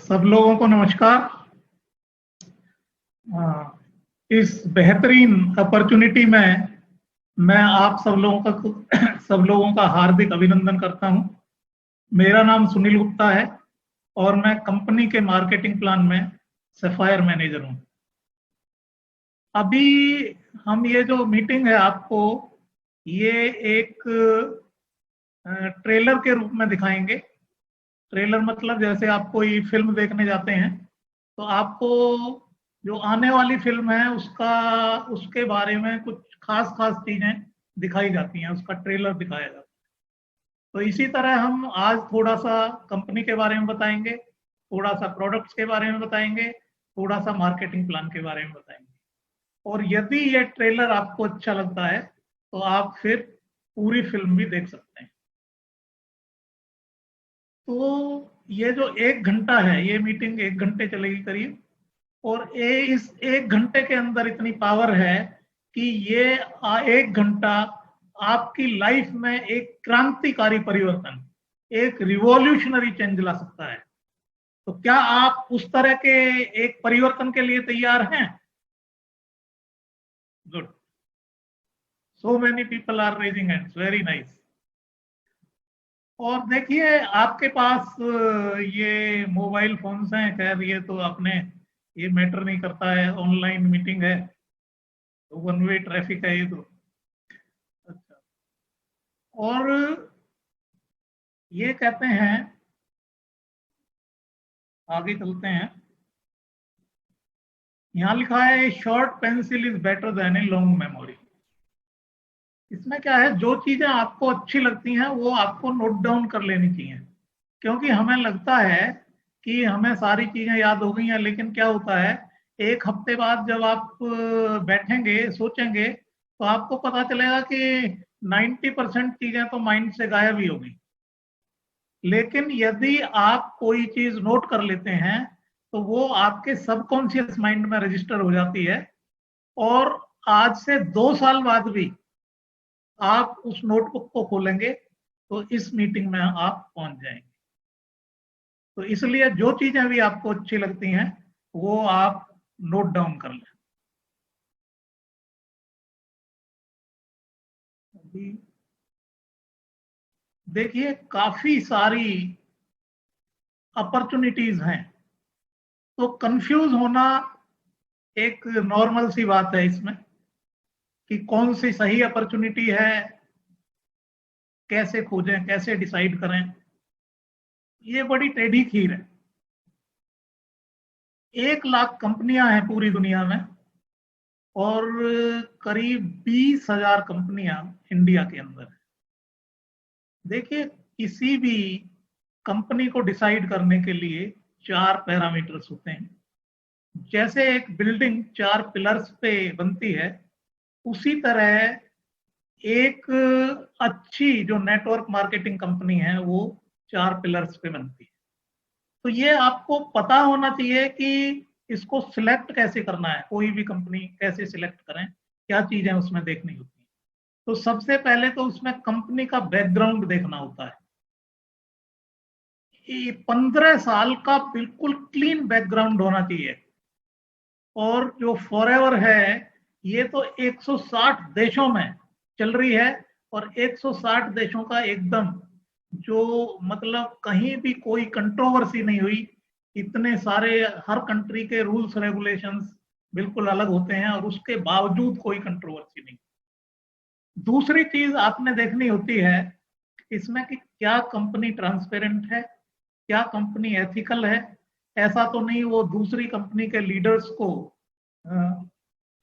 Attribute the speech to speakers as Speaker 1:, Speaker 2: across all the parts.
Speaker 1: सब लोगों को नमस्कार। इस बेहतरीन अपॉर्चुनिटी में मैं आप सब लोगों का हार्दिक अभिनंदन करता हूं। मेरा नाम सुनील गुप्ता है और मैं कंपनी के मार्केटिंग प्लान में सफायर मैनेजर हूं। अभी हम ये जो मीटिंग है आपको ये एक ट्रेलर के रूप में दिखाएंगे। ट्रेलर मतलब जैसे आप कोई फिल्म देखने जाते हैं तो आपको जो आने वाली फिल्म है उसके बारे में कुछ खास चीजें दिखाई जाती हैं, उसका ट्रेलर दिखाया जाता है। तो इसी तरह हम आज थोड़ा सा कंपनी के बारे में बताएंगे, थोड़ा सा प्रोडक्ट्स के बारे में बताएंगे, थोड़ा सा मार्केटिंग प्लान के बारे में बताएंगे। और यदि ये ट्रेलर आपको अच्छा लगता है तो आप फिर पूरी फिल्म भी देख सकते हैं। तो ये जो 1 घंटा है, ये मीटिंग 1 घंटे चलेगी करीब, और इस 1 घंटे के अंदर इतनी पावर है कि ये 1 घंटा आपकी लाइफ में एक क्रांतिकारी परिवर्तन, एक रिवॉल्यूशनरी चेंज ला सकता है। तो क्या आप उस तरह के एक परिवर्तन के लिए तैयार हैं? Good, so many people are raising hands, very nice. और देखिए आपके पास ये मोबाइल फोन्स हैं, खैर ये तो आपने, ये मैटर नहीं करता है, ऑनलाइन मीटिंग है तो वन वे ट्रैफिक है ये तो। अच्छा, और ये कहते हैं, आगे चलते हैं। यहां लिखा है short pencil is better than a long memory. इसमें क्या है, जो चीजें आपको अच्छी लगती हैं वो आपको नोट डाउन कर लेनी चाहिए, क्योंकि हमें लगता है कि हमें सारी चीजें याद हो गई हैं, लेकिन क्या होता है 1 हफ्ते बाद जब आप बैठेंगे सोचेंगे तो आपको पता चलेगा कि 90% चीजें तो माइंड से गायब ही होगी। लेकिन यदि आप कोई चीज नोट कर लेते हैं तो वो आपके सबकॉन्शियस माइंड में रजिस्टर हो जाती है, और आज से 2 साल बाद भी आप उस नोटबुक को खोलेंगे तो इस मीटिंग में आप पहुंच जाएंगे। तो इसलिए जो चीजें भी आपको अच्छी लगती हैं वो आप नोट डाउन कर लें। देखिए काफी सारी अपॉर्चुनिटीज हैं, तो कंफ्यूज होना एक नॉर्मल सी बात है इसमें कि कौन सी सही अपॉर्चुनिटी है, कैसे खोजें, कैसे डिसाइड करें। ये बड़ी टेढ़ी खीर है। 1 लाख कंपनियां हैं पूरी दुनिया में और करीब 20,000 कंपनियां इंडिया के अंदर है। देखिए किसी भी कंपनी को डिसाइड करने के लिए 4 पैरामीटर्स होते हैं। जैसे एक बिल्डिंग 4 पिलर्स पे बनती है, उसी तरह एक अच्छी जो नेटवर्क मार्केटिंग कंपनी है वो 4 पिलर्स पे बनती है। तो ये आपको पता होना चाहिए कि इसको सिलेक्ट कैसे करना है, कोई भी कंपनी कैसे सिलेक्ट करें, क्या चीजें उसमें देखनी होती है। तो सबसे पहले तो उसमें कंपनी का बैकग्राउंड देखना होता है। 15 साल का बिल्कुल क्लीन बैकग्राउंड होना चाहिए। और जो फॉरएवर है ये तो 160 देशों में चल रही है, और 160 देशों का एकदम जो मतलब कहीं भी कोई कंट्रोवर्सी नहीं हुई। इतने सारे हर कंट्री के रूल्स रेगुलेशंस बिल्कुल अलग होते हैं और उसके बावजूद कोई कंट्रोवर्सी नहीं। दूसरी चीज आपने देखनी होती है इसमें कि क्या कंपनी ट्रांसपेरेंट है, क्या कंपनी एथिकल है। ऐसा तो नहीं वो दूसरी कंपनी के लीडर्स को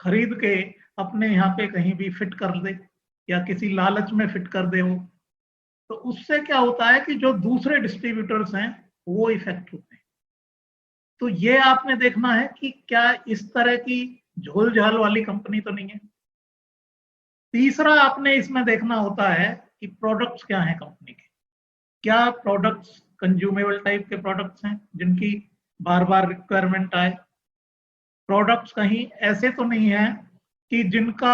Speaker 1: खरीद के अपने यहाँ पे कहीं भी फिट कर दे या किसी लालच में फिट कर दे वो। तो उससे क्या होता है कि जो दूसरे डिस्ट्रीब्यूटर्स हैं वो इफेक्ट होते हैं। तो ये आपने देखना है कि क्या इस तरह की झोल झाल वाली कंपनी तो नहीं है। तीसरा आपने इसमें देखना होता है कि प्रोडक्ट्स क्या हैं कंपनी के। क्या प्रोडक्ट्स कंज्यूमेबल टाइप के प्रोडक्ट्स हैं जिनकी बार बार रिक्वायरमेंट आए। प्रोडक्ट्स कहीं ऐसे तो नहीं है कि जिनका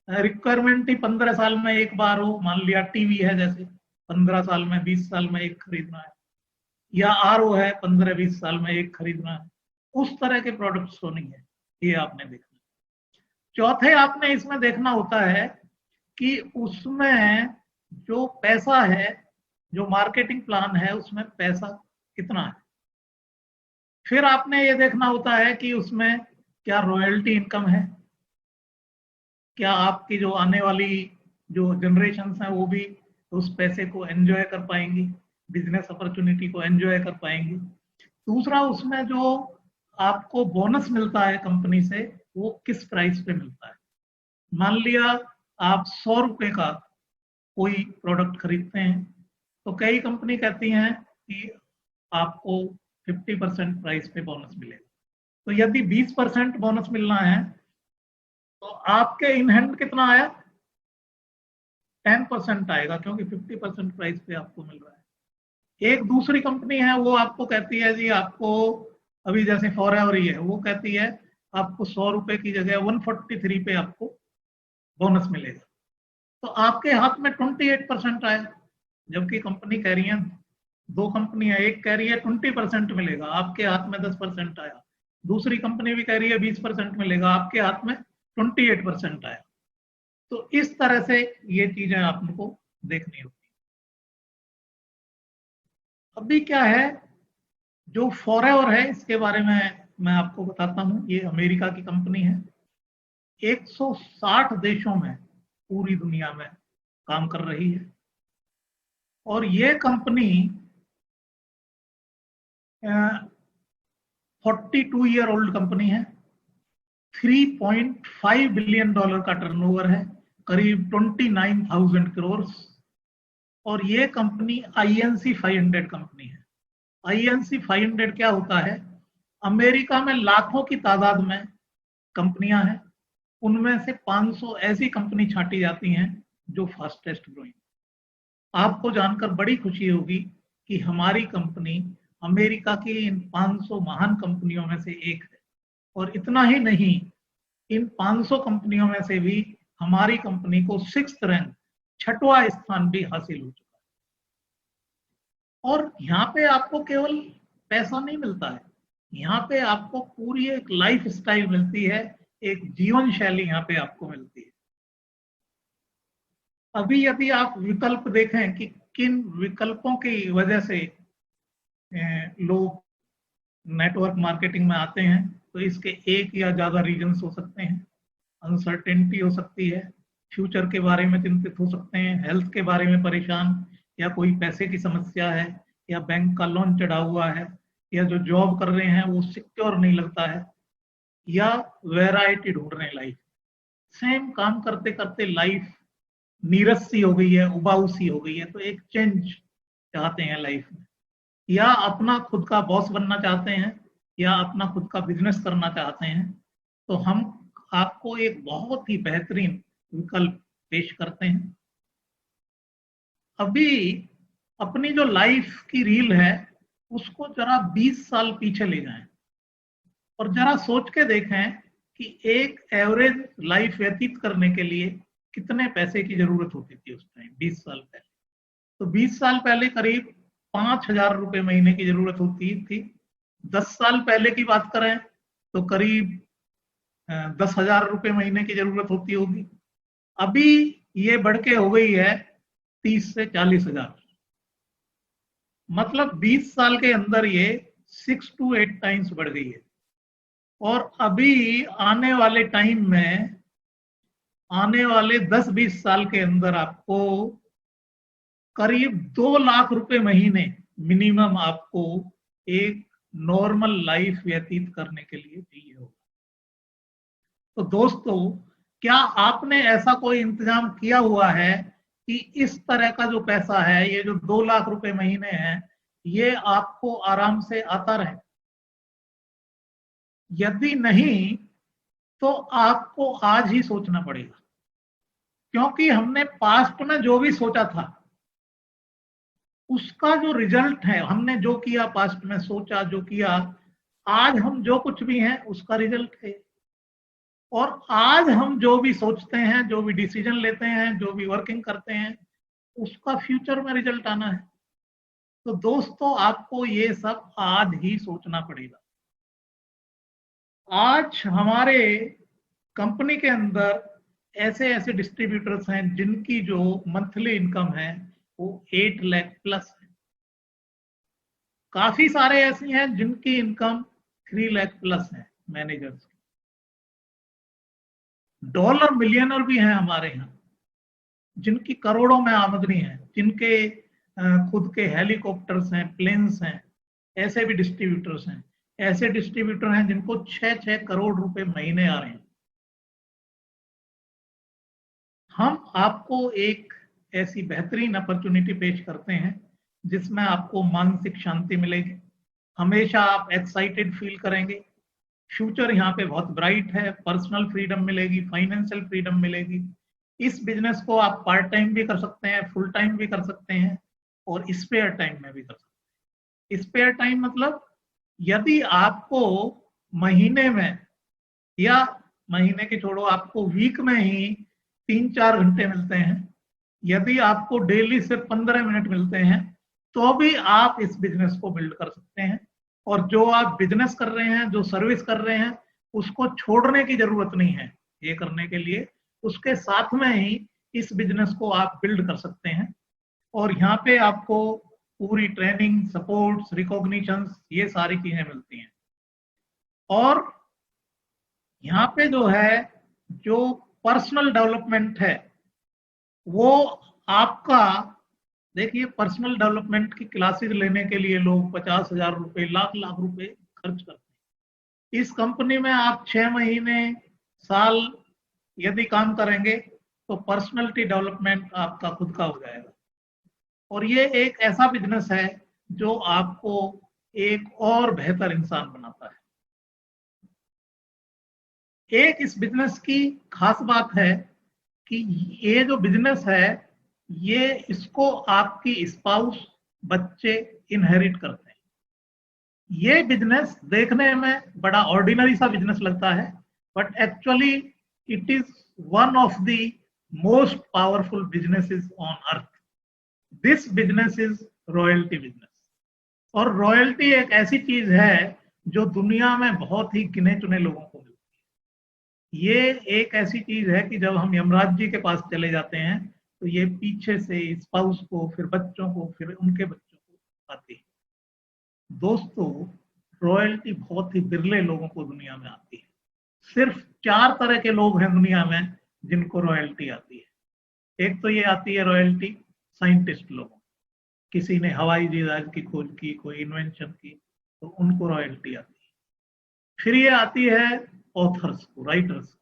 Speaker 1: रिक्वायरमेंट ही 15 साल में एक बार हो। मान लिया टीवी है, जैसे 15 साल में 20 साल में एक खरीदना है। या आरओ है 15-20 साल में एक खरीदना है, उस तरह के प्रोडक्ट्स तो नहीं है, ये आपने देखना। चौथे आपने इसमें देखना होता है कि उसमें जो पैसा है, जो मार्केटिंग प्लान है, उसमें पैसा कितना है। फिर आपने ये देखना होता है कि उसमें क्या रॉयल्टी इनकम है, क्या आपकी जो आने वाली जो जनरेशन्स हैं वो भी उस पैसे को एंजॉय कर पाएंगी, बिजनेस अपॉर्चुनिटी को एंजॉय कर पाएंगी। दूसरा, उसमें जो आपको बोनस मिलता है कंपनी से, वो किस प्राइस पे मिलता है। मान लिया आप 100 रुपए का कोई प्रोडक्ट खरीदते हैं, तो कई कंपनी कहती हैं कि आपको 50% प्राइस पे बोनस मिलेगा। तो यदि 20% बोनस मिलना है तो आपके इन हैंड कितना आया, 10% आएगा, क्योंकि 50% प्राइस पे आपको मिल रहा है। एक दूसरी कंपनी है, वो आपको कहती है जी आपको, अभी जैसे फॉरएवर ही है, वो कहती है आपको 100 रुपए की जगह 143 पे आपको बोनस मिलेगा। तो आपके हाथ में 28% आया, जबकि कंपनी कह रही है, दो कंपनियां, एक कह रही है 20% मिलेगा, आपके हाथ में 10% आया। दूसरी कंपनी भी कह रही है 20% मिलेगा, आपके हाथ में 28% आया। तो इस तरह से ये चीजें आपको देखनी होती। अभी क्या है, जो फॉरएवर है, इसके बारे में मैं आपको बताता हूं। ये अमेरिका की कंपनी है, 160 देशों में पूरी दुनिया में काम कर रही है। और ये कंपनी 42 ईयर ओल्ड कंपनी है, $3.5 बिलियन का टर्नओवर है, करीब 29,000 करोड़। और ये कंपनी INC 500 कंपनी है। INC 500 क्या होता है, अमेरिका में लाखों की तादाद में कंपनियां हैं, उनमें से 500 ऐसी कंपनी छांटी जाती हैं जो फास्टेस्ट ग्रोइंग। आपको जानकर बड़ी खुशी होगी कि हमारी कंपनी अमेरिका की इन 500 महान कंपनियों में से एक है। और इतना ही नहीं, इन 500 कंपनियों में से भी हमारी कंपनी को 6th रैंक, 6वां स्थान भी हासिल हो चुका है। और यहाँ पे आपको केवल पैसा नहीं मिलता है, यहाँ पे आपको पूरी एक लाइफ स्टाइल मिलती है, एक जीवन शैली यहाँ पे आपको मिलती है। अभी यदि आप विकल्प देखें कि किन विकल्पों की वजह से लोग नेटवर्क मार्केटिंग में आते हैं, तो इसके एक या ज्यादा रीजंस हो सकते हैं। अनसर्टेनिटी हो सकती है, फ्यूचर के बारे में चिंतित हो सकते हैं, हेल्थ के बारे में परेशान, या कोई पैसे की समस्या है, या बैंक का लोन चढ़ा हुआ है, या जो जॉब कर रहे हैं वो सिक्योर नहीं लगता है, या वैरायटी ढूंढ रहे हैं लाइफ। सेम काम करते करते लाइफ नीरस सी हो गई है, उबाऊ सी हो गई है, तो एक चेंज चाहते हैं लाइफ में, या अपना खुद का बॉस बनना चाहते हैं, या अपना खुद का बिजनेस करना चाहते हैं, तो हम आपको एक बहुत ही बेहतरीन विकल्प पेश करते हैं। अभी अपनी जो लाइफ की रील है उसको जरा 20 साल पीछे ले जाएं और जरा सोच के देखें कि एक एवरेज लाइफ व्यतीत करने के लिए कितने पैसे की जरूरत होती थी उस टाइम 20 साल पहले। तो 20 साल पहले करीब 5,000 रुपए महीने की जरूरत होती थी। 10 साल पहले की बात करें तो करीब 10,000 रुपए महीने की जरूरत होती होगी। अभी ये बढ़ के हो गई है 30 से 40,000। मतलब 20 साल के अंदर ये 6 to 8 टाइम्स बढ़ गई है। और अभी आने वाले टाइम में, आने वाले 10-20 साल के अंदर आपको करीब 2 लाख रुपए महीने मिनिमम आपको एक नॉर्मल लाइफ व्यतीत करने के लिए चाहिए होगा। तो दोस्तों, क्या आपने ऐसा कोई इंतजाम किया हुआ है कि इस तरह का जो पैसा है, ये जो 2 लाख रुपए महीने हैं, ये आपको आराम से आता रहे? यदि नहीं तो आपको आज ही सोचना पड़ेगा, क्योंकि हमने पास्ट में जो भी सोचा था उसका जो रिजल्ट है, हमने जो किया पास्ट में, सोचा जो किया, आज हम जो कुछ भी हैं उसका रिजल्ट है। और आज हम जो भी सोचते हैं, जो भी डिसीजन लेते हैं, जो भी वर्किंग करते हैं, उसका फ्यूचर में रिजल्ट आना है। तो दोस्तों आपको ये सब आज ही सोचना पड़ेगा। आज हमारे कंपनी के अंदर ऐसे ऐसे डिस्ट्रीब्यूटर्स हैं जिनकी जो मंथली इनकम है वो 8 लाख प्लस है। काफी सारे ऐसे हैं जिनकी इनकम 3 लाख प्लस है मैनेजर्स की। डॉलर मिलियनर भी हैं हमारे यहाँ जिनकी करोड़ों में आमदनी है, जिनके खुद के हेलीकॉप्टर्स हैं, प्लेन्स हैं। ऐसे भी डिस्ट्रीब्यूटर्स हैं, ऐसे डिस्ट्रीब्यूटर हैं जिनको 6-6 करोड़ रुपए महीने आ रहे हैं। हम आपको एक ऐसी बेहतरीन अपॉर्चुनिटी पेश करते हैं जिसमें आपको मानसिक शांति मिलेगी, हमेशा आप एक्साइटेड फील करेंगे, फ्यूचर यहाँ पे बहुत ब्राइट है, पर्सनल फ्रीडम मिलेगी, फाइनेंशियल फ्रीडम मिलेगी। इस बिजनेस को आप पार्ट टाइम भी कर सकते हैं, फुल टाइम भी कर सकते हैं और स्पेयर टाइम में भी कर सकते हैं। स्पेयर टाइम मतलब यदि आपको महीने में, या महीने के छोड़ो, आपको वीक में ही 3-4 घंटे मिलते हैं, यदि आपको डेली से 15 मिनट मिलते हैं, तो भी आप इस बिजनेस को बिल्ड कर सकते हैं। और जो आप बिजनेस कर रहे हैं, जो सर्विस कर रहे हैं, उसको छोड़ने की जरूरत नहीं है ये करने के लिए। उसके साथ में ही इस बिजनेस को आप बिल्ड कर सकते हैं। और यहाँ पे आपको पूरी ट्रेनिंग, सपोर्ट्स, रिकॉग्निशंस, ये सारी चीजें मिलती हैं। और यहाँ पे जो है, जो पर्सनल डेवलपमेंट है वो आपका, देखिए पर्सनल डेवलपमेंट की क्लासेस लेने के लिए लोग 50,000 रुपए, लाख लाख रुपए खर्च करते हैं। इस कंपनी में आप 6 महीने, साल यदि काम करेंगे तो पर्सनैलिटी डेवलपमेंट आपका खुद का हो जाएगा। और ये एक ऐसा बिजनेस है जो आपको एक और बेहतर इंसान बनाता है। एक इस बिजनेस की खास बात है कि ये जो बिजनेस है, ये इसको आपकी स्पाउस, बच्चे इनहेरिट करते हैं। ये बिजनेस देखने में बड़ा ऑर्डिनरी सा बिजनेस लगता है, but actually it is one of the most powerful businesses on earth. This business is royalty business. और रॉयल्टी एक ऐसी चीज है जो दुनिया में बहुत ही गिने चुने लोगों को मिलती है। ये एक ऐसी चीज है कि जब हम यमराज जी के पास चले जाते हैं तो ये पीछे से स्पाउस को, फिर बच्चों को, फिर उनके बच्चों को आती है। दोस्तों, रॉयल्टी बहुत ही बिरले लोगों को दुनिया में आती है। सिर्फ 4 तरह के लोग हैं दुनिया में जिनको रॉयल्टी आती है। एक तो ये आती है रॉयल्टी साइंटिस्ट लोगों, किसी ने हवाई जहाज की खोज की, कोई इन्वेंशन की, तो उनको रॉयल्टी आती है। फिर ये आती है ऑथर्स को, राइटर्स।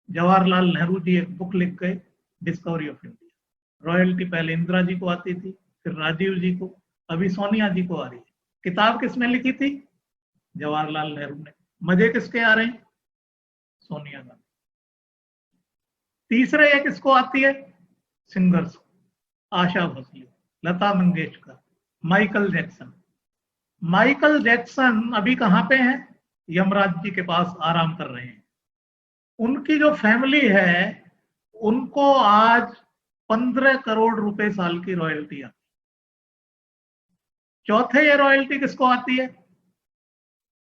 Speaker 1: जवाहरलाल नेहरू जी एक बुक लिख गए, डिस्कवरी ऑफ इंडिया। रॉयल्टी पहले इंदिरा जी को आती थी, फिर राजीव जी को, अभी सोनिया जी को आ रही है। किताब किसने लिखी थी? जवाहरलाल नेहरू ने। मजे किसके आ रहे हैं? सोनिया गांधी। तीसरे एक किसको आती है? Singers, Asha Bhosle, Lata Mangeshkar, Michael Jackson. Michael Jackson अभी कहां पे हैं? यमराज जी के पास आराम कर रहे हैं। उनकी जो फैमिली है उनको आज 15 करोड़ रुपए साल की रॉयल्टी आती है। चौथे ये रॉयल्टी किसको आती है?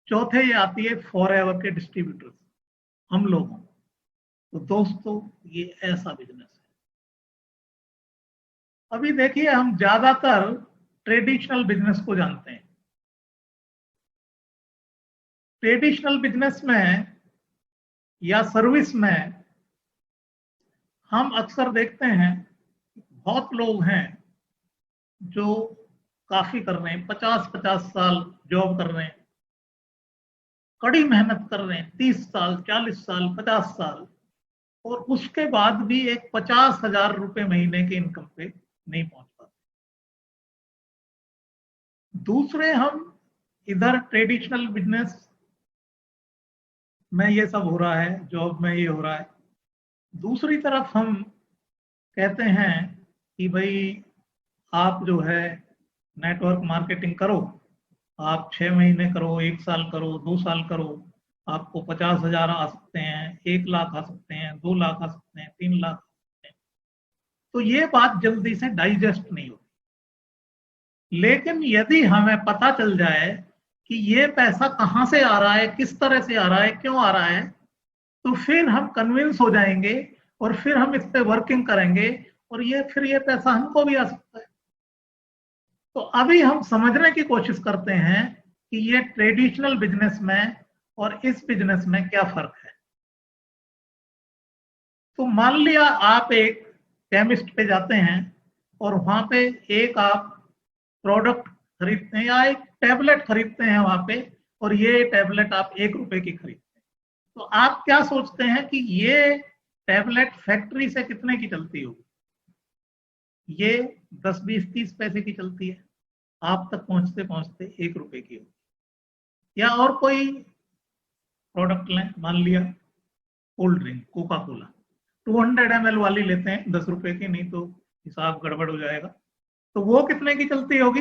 Speaker 1: चौथे ये आती है फॉरएवर के डिस्ट्रीब्यूटर्स, हम लोगों। तो दोस्तों, ये ऐसा बिजनेस है। अभी देखिए, हम ज्यादातर ट्रेडिशनल बिजनेस को जानते हैं। ट्रेडिशनल बिजनेस में या सर्विस में हम अक्सर देखते हैं बहुत लोग हैं जो काफी कर रहे हैं, 50-50 साल जॉब कर रहे हैं, कड़ी मेहनत कर रहे हैं, 30 साल, 40 साल, 50 साल, और उसके बाद भी एक 50,000 रुपए महीने के इनकम पे नहीं पहुंच पाते। दूसरे हम इधर ट्रेडिशनल बिजनेस में ये सब हो रहा है, जॉब में ये हो रहा है। दूसरी तरफ हम कहते हैं कि भाई आप जो है नेटवर्क मार्केटिंग करो, आप 6 महीने करो, 1 साल करो, 2 साल करो, आपको 50,000 आ सकते हैं, 1 लाख आ सकते हैं, 2 लाख आ सकते हैं, 3 लाख आ सकते हैं। तो ये बात जल्दी से डाइजेस्ट नहीं होती। लेकिन यदि हमें पता चल जाए कि ये पैसा कहाँ से आ रहा है, किस तरह से आ रहा है, क्यों आ रहा है, तो फिर हम कन्विंस हो जाएंगे और फिर हम इस पे वर्किंग करेंगे और ये पैसा हमको भी आ सकता है। तो अभी हम समझने की कोशिश करते हैं कि ये ट्रेडिशनल बिजनेस में और इस बिजनेस में क्या फर्क है। तो मान लिया आप एक केमिस्ट पे जाते हैं और वहां पे एक आप प्रोडक्ट खरीदते हैं या एक टैबलेट खरीदते हैं वहां पे, और ये टैबलेट आप 1 रुपए की खरीदते हैं, तो आप क्या सोचते हैं कि ये टैबलेट फैक्ट्री से कितने की चलती होगी? ये 10, 20, 30 पैसे की चलती है, आप तक पहुंचते पहुंचते 1 रुपए की होगी। या और कोई प्रोडक्ट लें, मान लिया cold drink Coca Cola, 200 ml वाली लेते हैं 10 रुपए की, नहीं तो हिसाब गड़बड़ हो जाएगा। तो वो कितने की चलती होगी?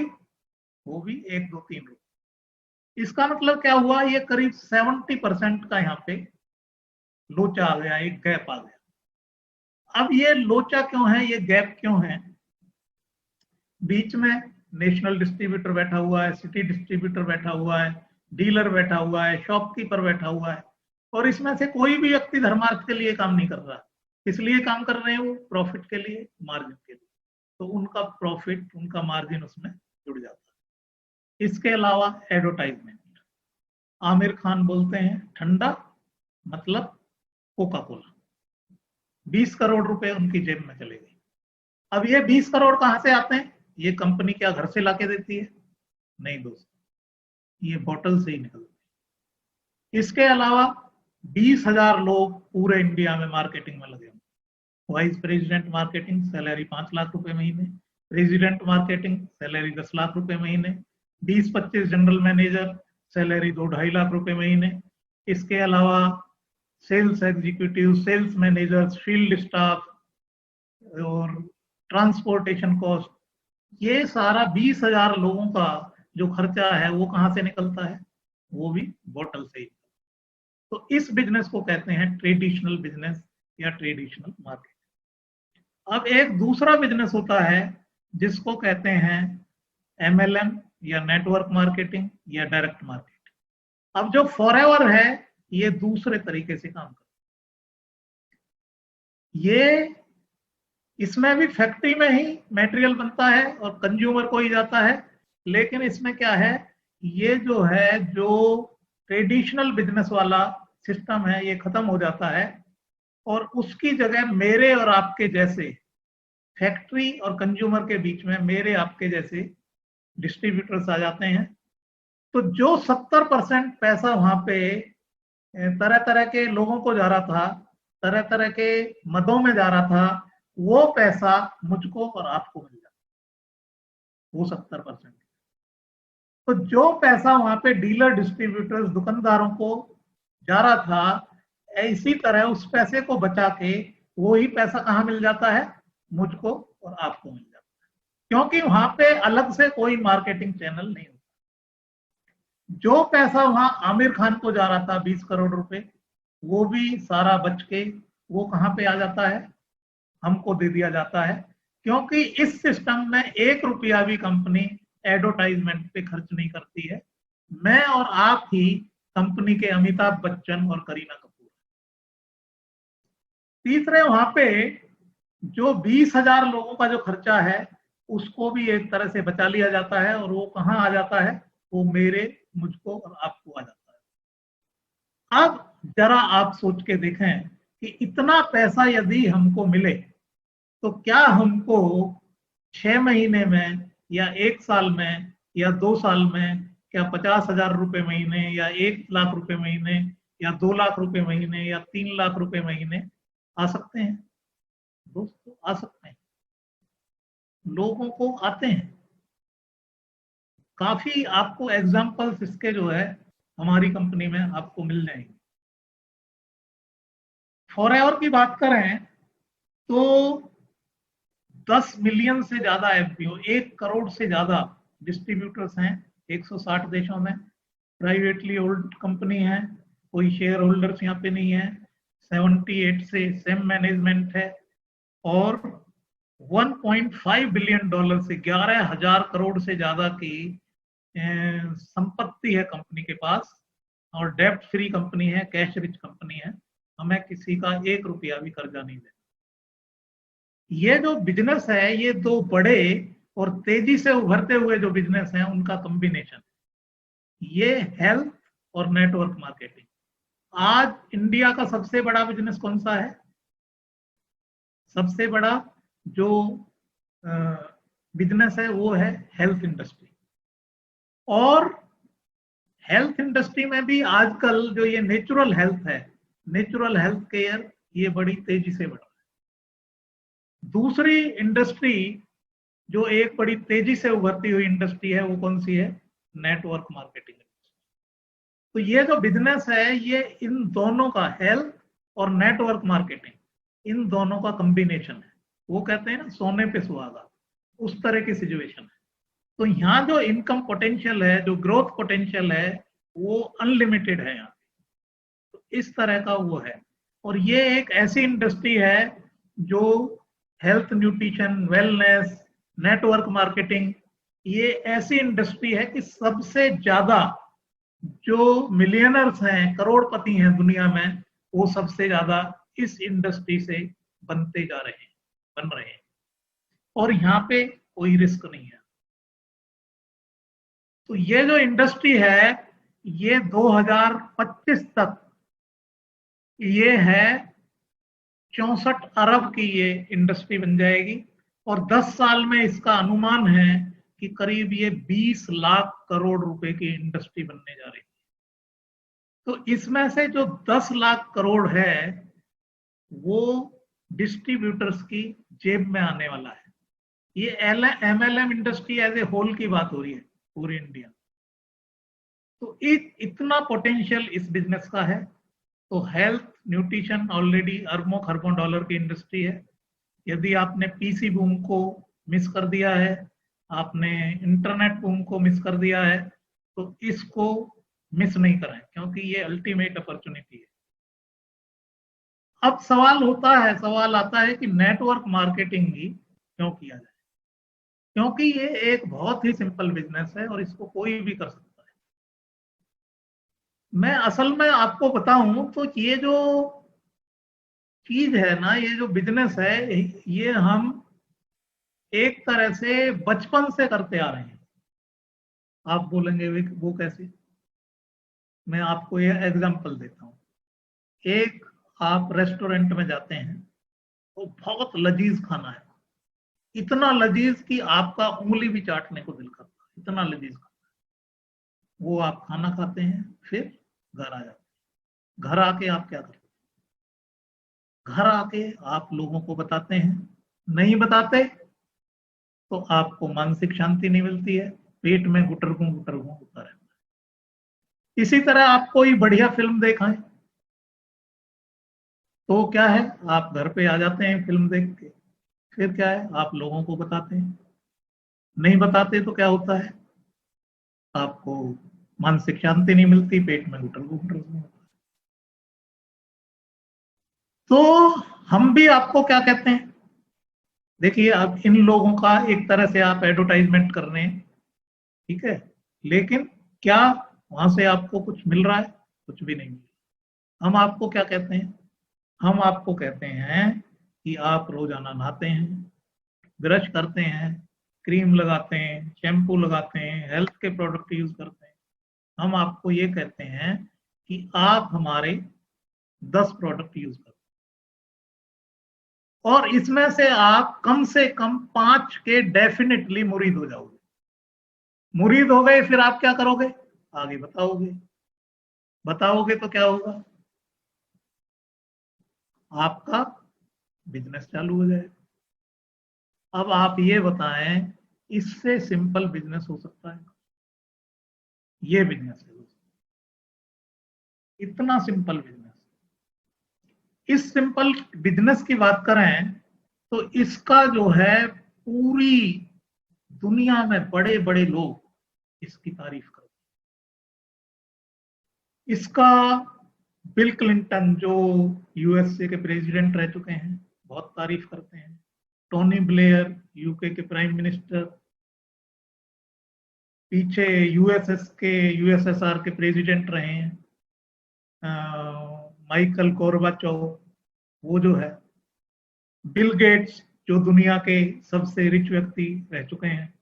Speaker 1: वो भी 1, 2, 3 रुपए। इसका मतलब क्या हुआ? ये करीब 70% का यहाँ पे लोचा आ गया, एक गैप आ गया। अब ये लोचा क्यों है, ये गैप क्यों है? बीच में नेशनल डिस्ट्रीब्यूटर बैठा हुआ है, सिटी डिस्ट्रीब्यूटर बैठा हुआ है, डीलर बैठा हुआ है, शॉपकीपर बैठा हुआ है, और इसमें से कोई भी व्यक्ति धर्मार्थ के लिए काम नहीं कर रहा। किस लिए काम कर रहे हैं? वो प्रॉफिट के लिए, मार्जिन के लिए। तो उनका प्रॉफिट, उनका मार्जिन उसमें जुड़ जाता है। इसके अलावा एडवर्टाइजमेंट, आमिर खान बोलते हैं ठंडा मतलब कोका कोला, 20 करोड़ रुपए उनकी जेब में चले गए। अब ये 20 करोड़ कहां से आते हैं? ये कंपनी क्या घर से लाके देती है? नहीं दोस्त, ये बोतल से ही निकलते हैं। इसके अलावा 20,000 लोग पूरे इंडिया में मार्केटिंग में लगे हैं। Vice president marketing, salary 5 lakh रुपए महीने, प्रेसिडेंट मार्केटिंग, सैलरी 10 लाख रुपए महीने, 20-25 जनरल मैनेजर, सैलरी 2-2.5 लाख रुपए महीने। इसके अलावा sales executive, sales manager, field staff और ट्रांसपोर्टेशन कॉस्ट, ये सारा 20,000 लोगों का जो खर्चा है वो कहां से निकलता है? वो भी बोतल से ही। तो इस बिजनेस को कहते हैं ट्रेडिशनल बिजनेस या ट्रेडिशनल मार्केट। अब एक दूसरा बिजनेस होता है जिसको कहते हैं MLM या नेटवर्क मार्केटिंग या डायरेक्ट मार्केटिंग। अब जो फॉरएवर है ये दूसरे तरीके से काम करता है। ये इसमें भी फैक्ट्री में ही मटेरियल बनता है और कंज्यूमर को ही जाता है, लेकिन इसमें क्या है, ये जो है, जो ट्रेडिशनल बिजनेस वाला सिस्टम है, ये खत्म हो जाता है और उसकी जगह मेरे और आपके जैसे फैक्ट्री और कंज्यूमर के बीच में मेरे आपके जैसे डिस्ट्रीब्यूटर्स आ जाते हैं। तो जो 70% पैसा वहां पे तरह तरह के लोगों को जा रहा था, तरह तरह के मदों में जा रहा था, वो पैसा मुझको और आपको मिल जाता, वो 70%। तो जो पैसा वहां पे डीलर, डिस्ट्रीब्यूटर्स, दुकानदारों को जा रहा था, इसी तरह उस पैसे को बचा के वो ही पैसा कहाँ मिल जाता है? मुझको और आपको मिल जाता है, क्योंकि वहां पे अलग से कोई मार्केटिंग चैनल नहीं होता। जो पैसा वहां आमिर खान को जा रहा था 20 करोड़ रुपए, वो भी सारा बच के वो कहां पे आ जाता है? हमको दे दिया जाता है, क्योंकि इस सिस्टम में 1 रुपया भी कंपनी एडवर्टाइजमेंट पे खर्च नहीं करती है। मैं और आप ही कंपनी के अमिताभ बच्चन और करीना कपूर। तीसरे, वहां पे जो 20,000 लोगों का जो खर्चा है उसको भी एक तरह से बचा लिया जाता है, और वो कहाँ आ जाता है? वो मेरे, मुझको और आपको आ जाता है। अब जरा आप सोच के देखें कि इतना पैसा यदि हमको मिले तो क्या हमको 6 महीने में या 1 साल में या 2 साल में क्या 50,000 रुपए महीने या 1 लाख रुपए महीने या 2 लाख रुपए महीने या 3 लाख रुपए महीने आ सकते हैं? दोस्तों, आ सकते हैं, लोगों को आते हैं। काफी आपको एग्जांपल्स इसके जो है हमारी कंपनी में आपको मिल जाएंगे। फॉरएवर की बात करें तो 10 मिलियन से ज्यादा एफपीओ, 1 करोड़ से ज्यादा डिस्ट्रीब्यूटर्स हैं 160 देशों में। प्राइवेटली ओल्ड कंपनी है, कोई शेयर होल्डर्स यहाँ पे नहीं है, 78 से सेम मैनेजमेंट है, और $1.5 बिलियन से 11,000 करोड़ से ज्यादा की संपत्ति है कंपनी के पास, और डेब्ट फ्री कंपनी है, कैश रिच कंपनी है, हमें किसी का 1 रुपया भी कर्जा नहीं देना। ये जो बिजनेस है, ये दो बड़े और तेजी से उभरते हुए जो बिजनेस हैं उनका कॉम्बिनेशन, ये हेल्थ और नेटवर्क मार्केटिंग। आज इंडिया का सबसे बड़ा बिजनेस कौन सा है? सबसे बड़ा जो बिजनेस है वो है हेल्थ इंडस्ट्री। और हेल्थ इंडस्ट्री में भी आजकल जो ये नेचुरल हेल्थ है, नेचुरल हेल्थ केयर, ये बड़ी तेजी से बढ़ रहा है। दूसरी इंडस्ट्री जो एक बड़ी तेजी से उभरती हुई इंडस्ट्री है, वो कौन सी है? Network marketing. तो ये जो बिजनेस है, ये इन दोनों का, हेल्थ और नेटवर्क मार्केटिंग, इन दोनों का कॉम्बिनेशन है। वो कहते हैं ना, सोने पे सुहागा, उस तरह की सिचुएशन है। तो यहाँ जो इनकम पोटेंशियल है, जो ग्रोथ पोटेंशियल है, वो अनलिमिटेड है यहाँ। तो इस तरह का वो है। और ये एक ऐसी इंडस्ट्री है जो health, nutrition, wellness, network marketing, ये ऐसी इंडस्ट्री है कि सबसे ज्यादा जो मिलियनर्स हैं, करोड़पति हैं दुनिया में, वो सबसे ज्यादा इस इंडस्ट्री से बनते जा रहे हैं, बन रहे हैं। और यहाँ पे कोई रिस्क नहीं है। तो ये जो इंडस्ट्री है, ये 2025 तक ये है 64 अरब की ये इंडस्ट्री बन जाएगी। और 10 साल में इसका अनुमान है कि करीब ये 20 लाख करोड़ रुपए की इंडस्ट्री बनने जा रही है। तो इसमें से जो 10 लाख करोड़ है, वो डिस्ट्रीब्यूटर्स की जेब में आने वाला है। ये MLM industry as a whole की बात हो रही है, पूरी इंडिया। तो इतना पोटेंशियल इस बिजनेस का है। तो हेल्थ, न्यूट्रिशन ऑलरेडी अरबों खरबों डॉलर की इंडस्ट्री है। यदि आपने पीसी बूम को मिस कर दिया है, आपने इंटरनेट बूम को मिस कर दिया है, तो इसको मिस नहीं करें, क्योंकि ये अल्टीमेट अपॉर्चुनिटी है। अब सवाल आता है कि नेटवर्क मार्केटिंग ही क्यों किया जाए? क्योंकि ये एक बहुत ही सिंपल बिजनेस है और इसको कोई भी कर सकता है। मैं असल में आपको बताऊं तो ये जो चीज है ना, ये जो बिजनेस है, ये हम एक तरह से बचपन से करते आ रहे हैं। आप बोलेंगे वो कैसे? मैं आपको ये एग्जांपल देता हूं। एक आप रेस्टोरेंट में जाते हैं, तो बहुत लजीज खाना है, इतना लजीज कि आपका उंगली भी चाटने को दिल करता है, इतना लजीज खाना है। वो आप खाना खाते हैं, फिर घर आ जाते हैं। घर आके आप क्या करते हैं? घर आके आप लोगों को बताते हैं। नहीं बताते तो आपको मानसिक शांति नहीं मिलती है, पेट में गुटरगुं होता रहता है। इसी तरह आप कोई बढ़िया फिल्म देखें, तो क्या है, आप घर पे आ जाते हैं फिल्म देख के, फिर क्या है, आप लोगों को बताते हैं। नहीं बताते तो क्या होता है, आपको मानसिक शांति नहीं मिलती, पेट में गुटरगुं होता है। तो हम भी आपको क्या कहते हैं, देखिए अब इन लोगों का एक तरह से आप एडवर्टाइजमेंट कर रहे हैं, ठीक है, लेकिन क्या वहां से आपको कुछ मिल रहा है? कुछ भी नहीं मिल रहा। हम आपको क्या कहते हैं? हम आपको कहते हैं कि आप रोजाना नहाते हैं, ब्रश करते हैं, क्रीम लगाते हैं, शैम्पू लगाते हैं, हेल्थ के प्रोडक्ट यूज करते हैं। हम आपको ये कहते हैं कि आप हमारे 10 प्रोडक्ट यूज करते हैं, और इसमें से आप कम से कम 5 के डेफिनेटली मुरीद हो जाओगे। मुरीद हो गए, फिर आप क्या करोगे? आगे बताओगे तो क्या होगा? आपका बिजनेस चालू हो जाएगा। अब आप ये बताएं, इससे सिंपल बिजनेस हो सकता है? ये बिजनेस है, इतना सिंपल बिजनेस। इस सिंपल बिजनेस की बात करें तो इसका जो है, पूरी दुनिया में बड़े बड़े लोग इसकी तारीफ करते हैं। इसका बिल क्लिंटन, जो यूएसए के प्रेसिडेंट रह चुके हैं, बहुत तारीफ करते हैं। टोनी ब्लेयर यूके के प्राइम मिनिस्टर, पीछे यूएसएसआर के प्रेसिडेंट रहे हैं, माइकल गोर्बाचोव, वो जो है, बिल गेट्स जो दुनिया के सबसे रिच व्यक्ति रह चुके हैं।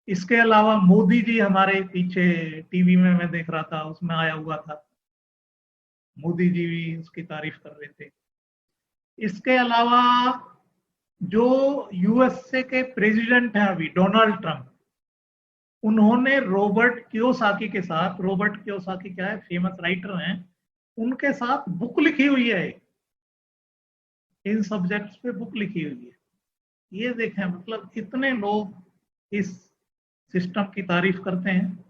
Speaker 1: इसके अलावा मोदी जी हमारे पीछे टीवी में मैं देख रहा था, उसमें आया हुआ था, मोदी जी भी उसकी तारीफ कर रहे थे। इसके अलावा जो यूएसए के प्रेसिडेंट हैं अभी, डोनाल्ड ट्रंप, उन्होंने रॉबर्ट कियोसाकी क्या है, फेमस राइटर हैं, उनके साथ बुक लिखी हुई है, इन सब्जेक्ट्स पे बुक लिखी हुई है। ये देखें, मतलब इतने लोग इस सिस्टम की तारीफ करते हैं।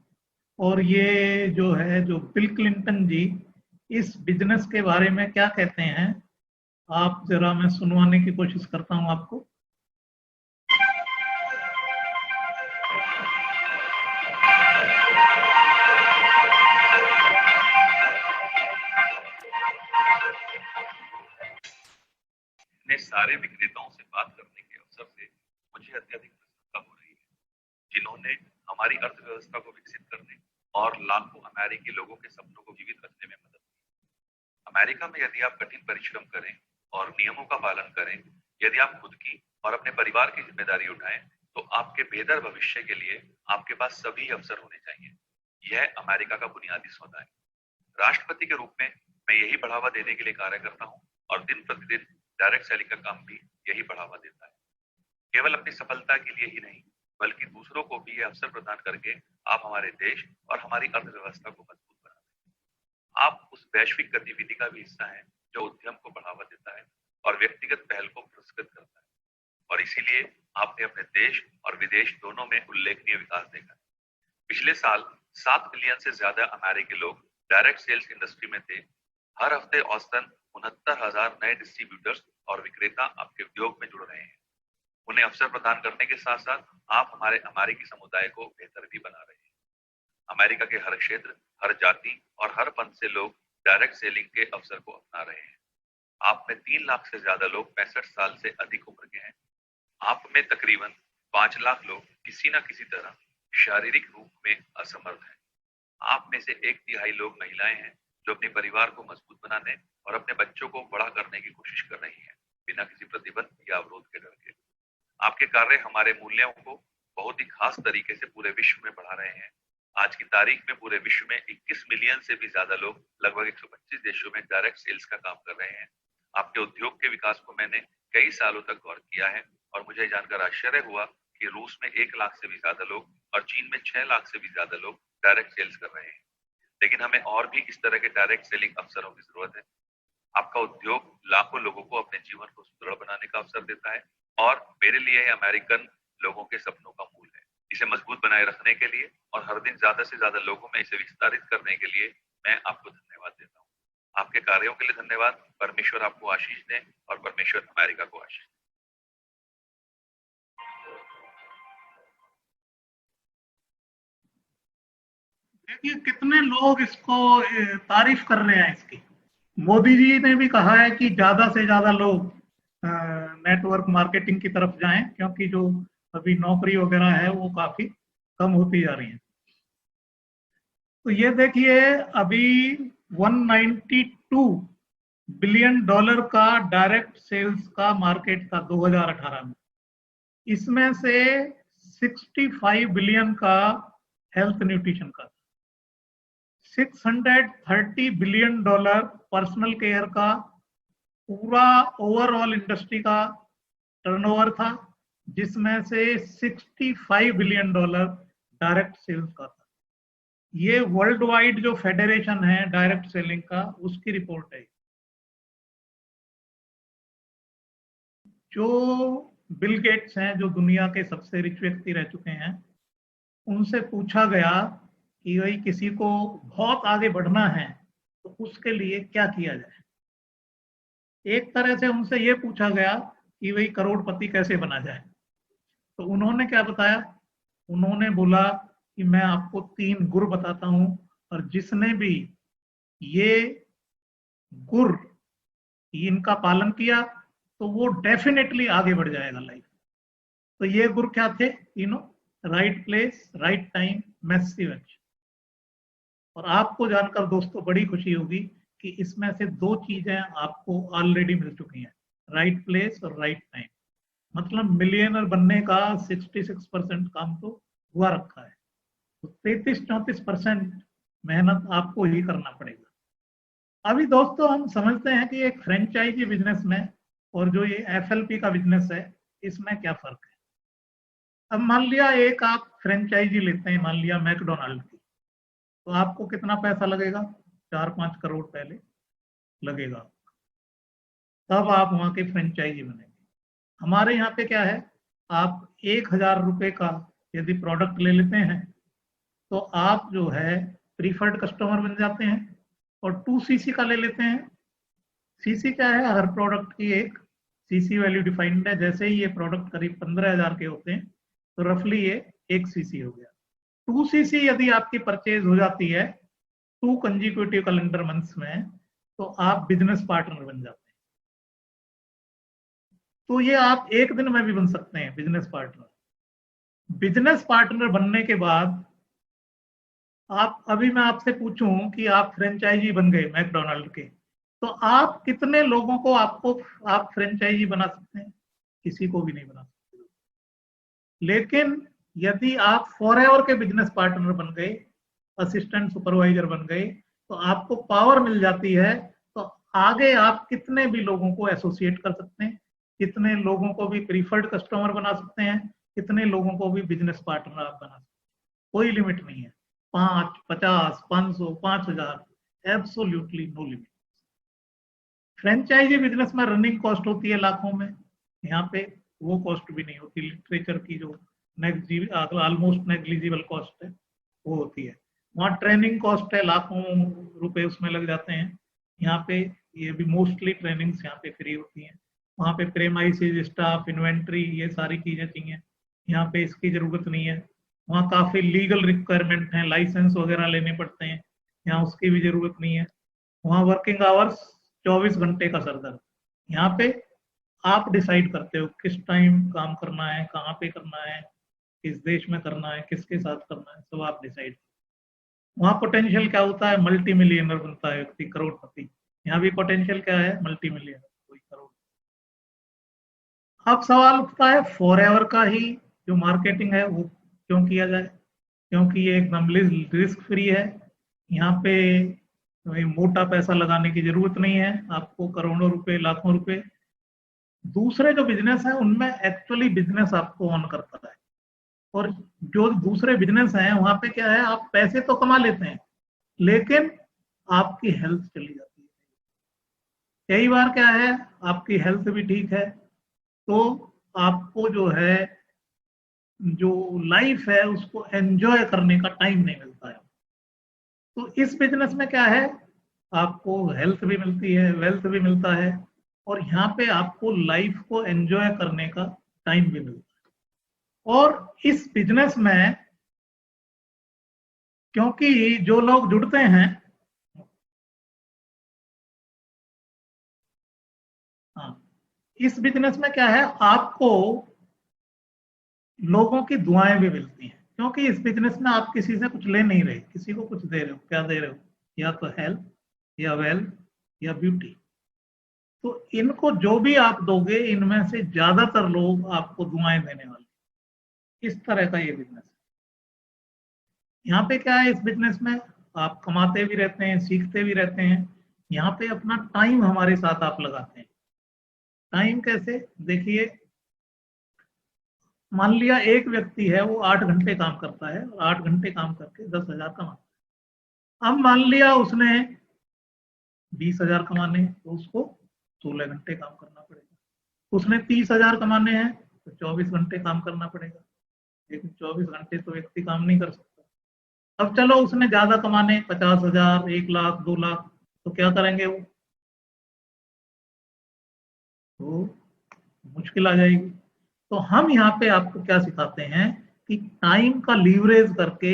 Speaker 1: और ये जो है, जो बिल क्लिंटन जी इस बिजनेस के बारे में क्या कहते हैं, आप जरा, मैं सुनवाने की कोशिश करता हूं आपको।
Speaker 2: सारे विक्रेताओं से बात करने के अवसर से मुझे अत्यधिक प्रसन्नता हो रही है, जिन्होंने हमारी अर्थव्यवस्था को विकसित करने और लाखों अमेरिकी लोगों के सपनों को जीवित रखने में मदद की। अमेरिका में यदि आप कठिन परिश्रम करें और नियमों का पालन करें, यदि आप खुद की और अपने परिवार की जिम्मेदारी उठाएं, तो आपके बेहतर भविष्य के लिए आपके पास सभी अवसर होने चाहिए। यह अमेरिका का बुनियादी सौदा है। राष्ट्रपति के रूप में मैं यही बढ़ावा देने के लिए कार्य करता हूँ और दिन प्रतिदिन डायरेक्ट सेलिंग का काम भी यही बढ़ावा देता है। केवल अपनी सफलता के लिए ही नहीं, बल्कि दूसरों को भी ये अवसर प्रदान करके आप हमारे देश और हमारी अर्थव्यवस्था को मजबूत बनाते हैं। आप उस वैश्विक गतिविधि का भी हिस्सा है जो उद्यम को बढ़ावा देता है और व्यक्तिगत पहल को पुरस्कृत करता है, और इसीलिए आपने अपने देश और विदेश दोनों में उल्लेखनीय विकास देखा है। पिछले साल 7 मिलियन से ज्यादा अमेरिकी लोग डायरेक्ट सेल्स इंडस्ट्री में थे। हर हफ्ते औसतन 69,000 नए डिस्ट्रीब्यूटर्स और विक्रेता आपके उद्योग में जुड़ रहे हैं। उन्हें अवसर प्रदान करने के साथ साथ आप हमारे अमेरिकी समुदाय को बेहतर भी बना रहे हैं। अमेरिका के हर क्षेत्र, हर जाति और हर पंथ से लोग डायरेक्ट सेलिंग के अवसर को अपना रहे हैं। आप में 3 लाख से ज्यादा लोग 65 साल से अधिक उम्र के हैं। आप में तकरीबन 5 लाख लोग किसी न किसी तरह शारीरिक रूप में असमर्थ हैं। आप में से 1/3 लोग महिलाएं हैं जो अपने परिवार को मजबूत बनाने और अपने बच्चों को बड़ा करने की कोशिश कर रही हैं, बिना किसी प्रतिबंध या अवरोध के डर के। आपके कार्य हमारे मूल्यों को बहुत ही खास तरीके से पूरे विश्व में बढ़ा रहे हैं। आज की तारीख में पूरे विश्व में 21 मिलियन से भी ज्यादा लोग लगभग 125 देशों में डायरेक्ट सेल्स का काम कर रहे हैं। आपके उद्योग के विकास को मैंने कई सालों तक गौर किया है और मुझे जानकर आश्चर्य हुआ कि रूस में 1 लाख से भी ज्यादा लोग और चीन में 6 लाख से भी ज्यादा लोग डायरेक्ट सेल्स कर रहे हैं। लेकिन हमें और भी इस तरह के डायरेक्ट सेलिंग अवसरों की जरूरत है। आपका उद्योग लाखों लोगों को अपने जीवन को सुदृढ़ बनाने का अवसर देता है और मेरे लिए यह अमेरिकन लोगों के सपनों का मूल है। इसे मजबूत बनाए रखने के लिए और हर दिन ज्यादा से ज्यादा लोगों में इसे विस्तारित करने के लिए मैं आपको धन्यवाद देता हूँ। आपके कार्यों के लिए धन्यवाद। परमेश्वर आपको आशीष दे और परमेश्वर अमेरिका को आशीष दे।
Speaker 1: देखिए कितने लोग इसको तारीफ कर रहे हैं इसकी। मोदी जी ने भी कहा है कि ज्यादा से ज्यादा लोग नेटवर्क मार्केटिंग की तरफ जाएं, क्योंकि जो अभी नौकरी वगैरह है वो काफी कम होती जा रही है। तो ये देखिए, अभी 192 बिलियन डॉलर का डायरेक्ट सेल्स का मार्केट था 2018 में। इसमें से 65 बिलियन का हेल्थ न्यूट्रिशन का, 630 बिलियन डॉलर पर्सनल केयर का, पूरा ओवरऑल इंडस्ट्री का टर्नओवर था, जिसमें से 65 बिलियन डॉलर डायरेक्ट सेल्स का था। ये वर्ल्ड वाइड जो फेडरेशन है डायरेक्ट सेलिंग का, उसकी रिपोर्ट है। जो बिल गेट्स हैं, जो दुनिया के सबसे रिच व्यक्ति रह चुके हैं, उनसे पूछा गया कि भाई किसी को बहुत आगे बढ़ना है तो उसके लिए क्या किया जाए। एक तरह से उनसे ये पूछा गया कि भाई करोड़पति कैसे बना जाए। तो उन्होंने क्या बताया? उन्होंने बोला कि मैं आपको 3 गुर बताता हूं, और जिसने भी ये गुर इनका पालन किया तो वो डेफिनेटली आगे बढ़ जाएगा लाइफ। तो ये गुर क्या थे तीनों? Right place, right time, massive action. और आपको जानकर दोस्तों बड़ी खुशी होगी कि इसमें से दो चीजें आपको ऑलरेडी मिल चुकी हैं, राइट प्लेस और राइट टाइम। मतलब मिलियनर बनने का 66% काम तो हुआ रखा है, तो 33-34% मेहनत आपको ही करना पड़ेगा। अभी दोस्तों हम समझते हैं कि एक फ्रेंचाइजी बिजनेस में और जो ये FLP का बिजनेस है इसमें क्या फर्क है। अब मान लिया एक आप फ्रेंचाइजी लेते हैं, मान लिया मैकडोनाल्ड की, तो आपको कितना पैसा लगेगा? 4-5 करोड़ पहले लगेगा, तब आप वहां के फ्रेंचाइजी बनेंगे। हमारे यहाँ पे क्या है, आप 1,000 रुपए का यदि प्रोडक्ट ले लेते हैं तो आप जो है प्रीफर्ड कस्टमर बन जाते हैं। और 2cc का ले लेते हैं, सीसी क्या है, हर प्रोडक्ट की एक सीसी वैल्यू डिफाइंड है। जैसे ही ये प्रोडक्ट करीब 15,000 के होते हैं तो रफली ये 1 सीसी हो गया। 2cc यदि आपकी परचेज हो जाती है 2 कंजिक्यूटिव कैलेंडर मंथ्स में, तो आप बिजनेस पार्टनर बन जाते हैं। तो ये आप एक दिन में भी बन सकते हैं बिजनेस पार्टनर। बिजनेस पार्टनर बनने के बाद आप, अभी मैं आपसे पूछूं कि आप फ्रेंचाइजी बन गए मैकडोनाल्ड के, तो आप कितने लोगों को आप फ्रेंचाइजी बना सकते हैं? किसी को भी नहीं बना सकते। लेकिन यदि आप फॉरएवर के बिजनेस पार्टनर बन गए, असिस्टेंट सुपरवाइजर बन गए, तो आपको पावर मिल जाती है। तो आगे आप कितने भी लोगों को एसोसिएट कर सकते हैं, कितने लोगों को भी प्रीफर्ड कस्टमर बना सकते हैं, कितने लोगों को भी बिजनेस पार्टनर आप बना सकते हैं। कोई लिमिट नहीं है, 5, 50, 500, 5,000, absolutely no limit. Franchise business में रनिंग कॉस्ट होती है लाखों में, यहाँ पे वो कॉस्ट भी नहीं होती। लिटरेचर की जो ऑलमोस्ट नेग्लिजिबल कॉस्ट है वो होती है। वहाँ ट्रेनिंग कॉस्ट है, लाखों रुपए उसमें लग जाते हैं। यहाँ पे ये भी मोस्टली ट्रेनिंग्स यहाँ पे फ्री होती हैं। वहाँ पे प्रेमाइसिस, स्टाफ, इन्वेंट्री, ये सारी चीजें चाहिए, यहाँ पे इसकी जरूरत नहीं है। वहाँ काफी लीगल रिक्वायरमेंट है, लाइसेंस वगैरह लेने पड़ते हैं, यहाँ उसकी भी जरूरत नहीं है। वहाँ वर्किंग आवर्स 24 घंटे का सरदर्द। यहाँ पे आप डिसाइड करते हो किस टाइम काम करना है, कहाँ पे करना है, किस देश में करना है, किसके साथ करना है, सब आप डिसाइड। वहाँ पोटेंशियल क्या होता है, मल्टी मिलियनर बनता है व्यक्ति, करोड़पति। यहाँ भी पोटेंशियल क्या है, मल्टी मिलियनर, कोई करोड़। अब सवाल उठता है फॉरएवर का ही जो मार्केटिंग है वो क्यों किया जाए? क्योंकि ये एकदम रिस्क फ्री है। यहाँ पे मोटा पैसा लगाने की जरूरत नहीं है आपको, करोड़ों रुपए, लाखों रुपए। दूसरे जो बिजनेस है उनमें एक्चुअली बिजनेस आपको ऑन करता है, और जो दूसरे बिजनेस हैं वहां पे क्या है, आप पैसे तो कमा लेते हैं लेकिन आपकी हेल्थ चली जाती है। कई बार क्या है, आपकी हेल्थ भी ठीक है तो आपको जो है, जो लाइफ है उसको एंजॉय करने का टाइम नहीं मिलता है। तो इस बिजनेस में क्या है, आपको हेल्थ भी मिलती है, वेल्थ भी मिलता है, और यहाँ पे आपको लाइफ को एंजॉय करने का टाइम भी मिलता है। और इस बिजनेस में क्योंकि जो लोग जुड़ते हैं, हाँ, इस बिजनेस में क्या है, आपको लोगों की दुआएं भी मिलती हैं। क्योंकि इस बिजनेस में आप किसी से कुछ ले नहीं रहे, किसी को कुछ दे रहे हो। क्या दे रहे हो? या तो हेल्थ, या वेल्थ, या ब्यूटी। तो इनको जो भी आप दोगे, इनमें से ज्यादातर लोग आपको दुआएं देने वाले। इस तरह का ये बिजनेस है। यहाँ पे क्या है, इस बिजनेस में आप कमाते भी रहते हैं, सीखते भी रहते हैं। यहाँ पे अपना टाइम हमारे साथ आप लगाते हैं। टाइम कैसे? देखिए, मान लिया एक व्यक्ति है, वो 8 घंटे काम करता है और 8 घंटे काम करके 10,000 कमाता है। अब मान लिया उसने 20,000 कमाने, तो उसको 16 घंटे काम करना पड़ेगा। उसने 30,000 कमाने हैं तो 24 घंटे काम करना पड़ेगा। लेकिन 24 घंटे तो व्यक्ति काम नहीं कर सकता। अब चलो उसने ज्यादा कमाने, 50,000, 1 लाख, 2 लाख, तो क्या करेंगे वो? तो मुश्किल आ जाएगी। तो हम यहाँ पे आपको क्या सिखाते हैं कि टाइम का लीवरेज करके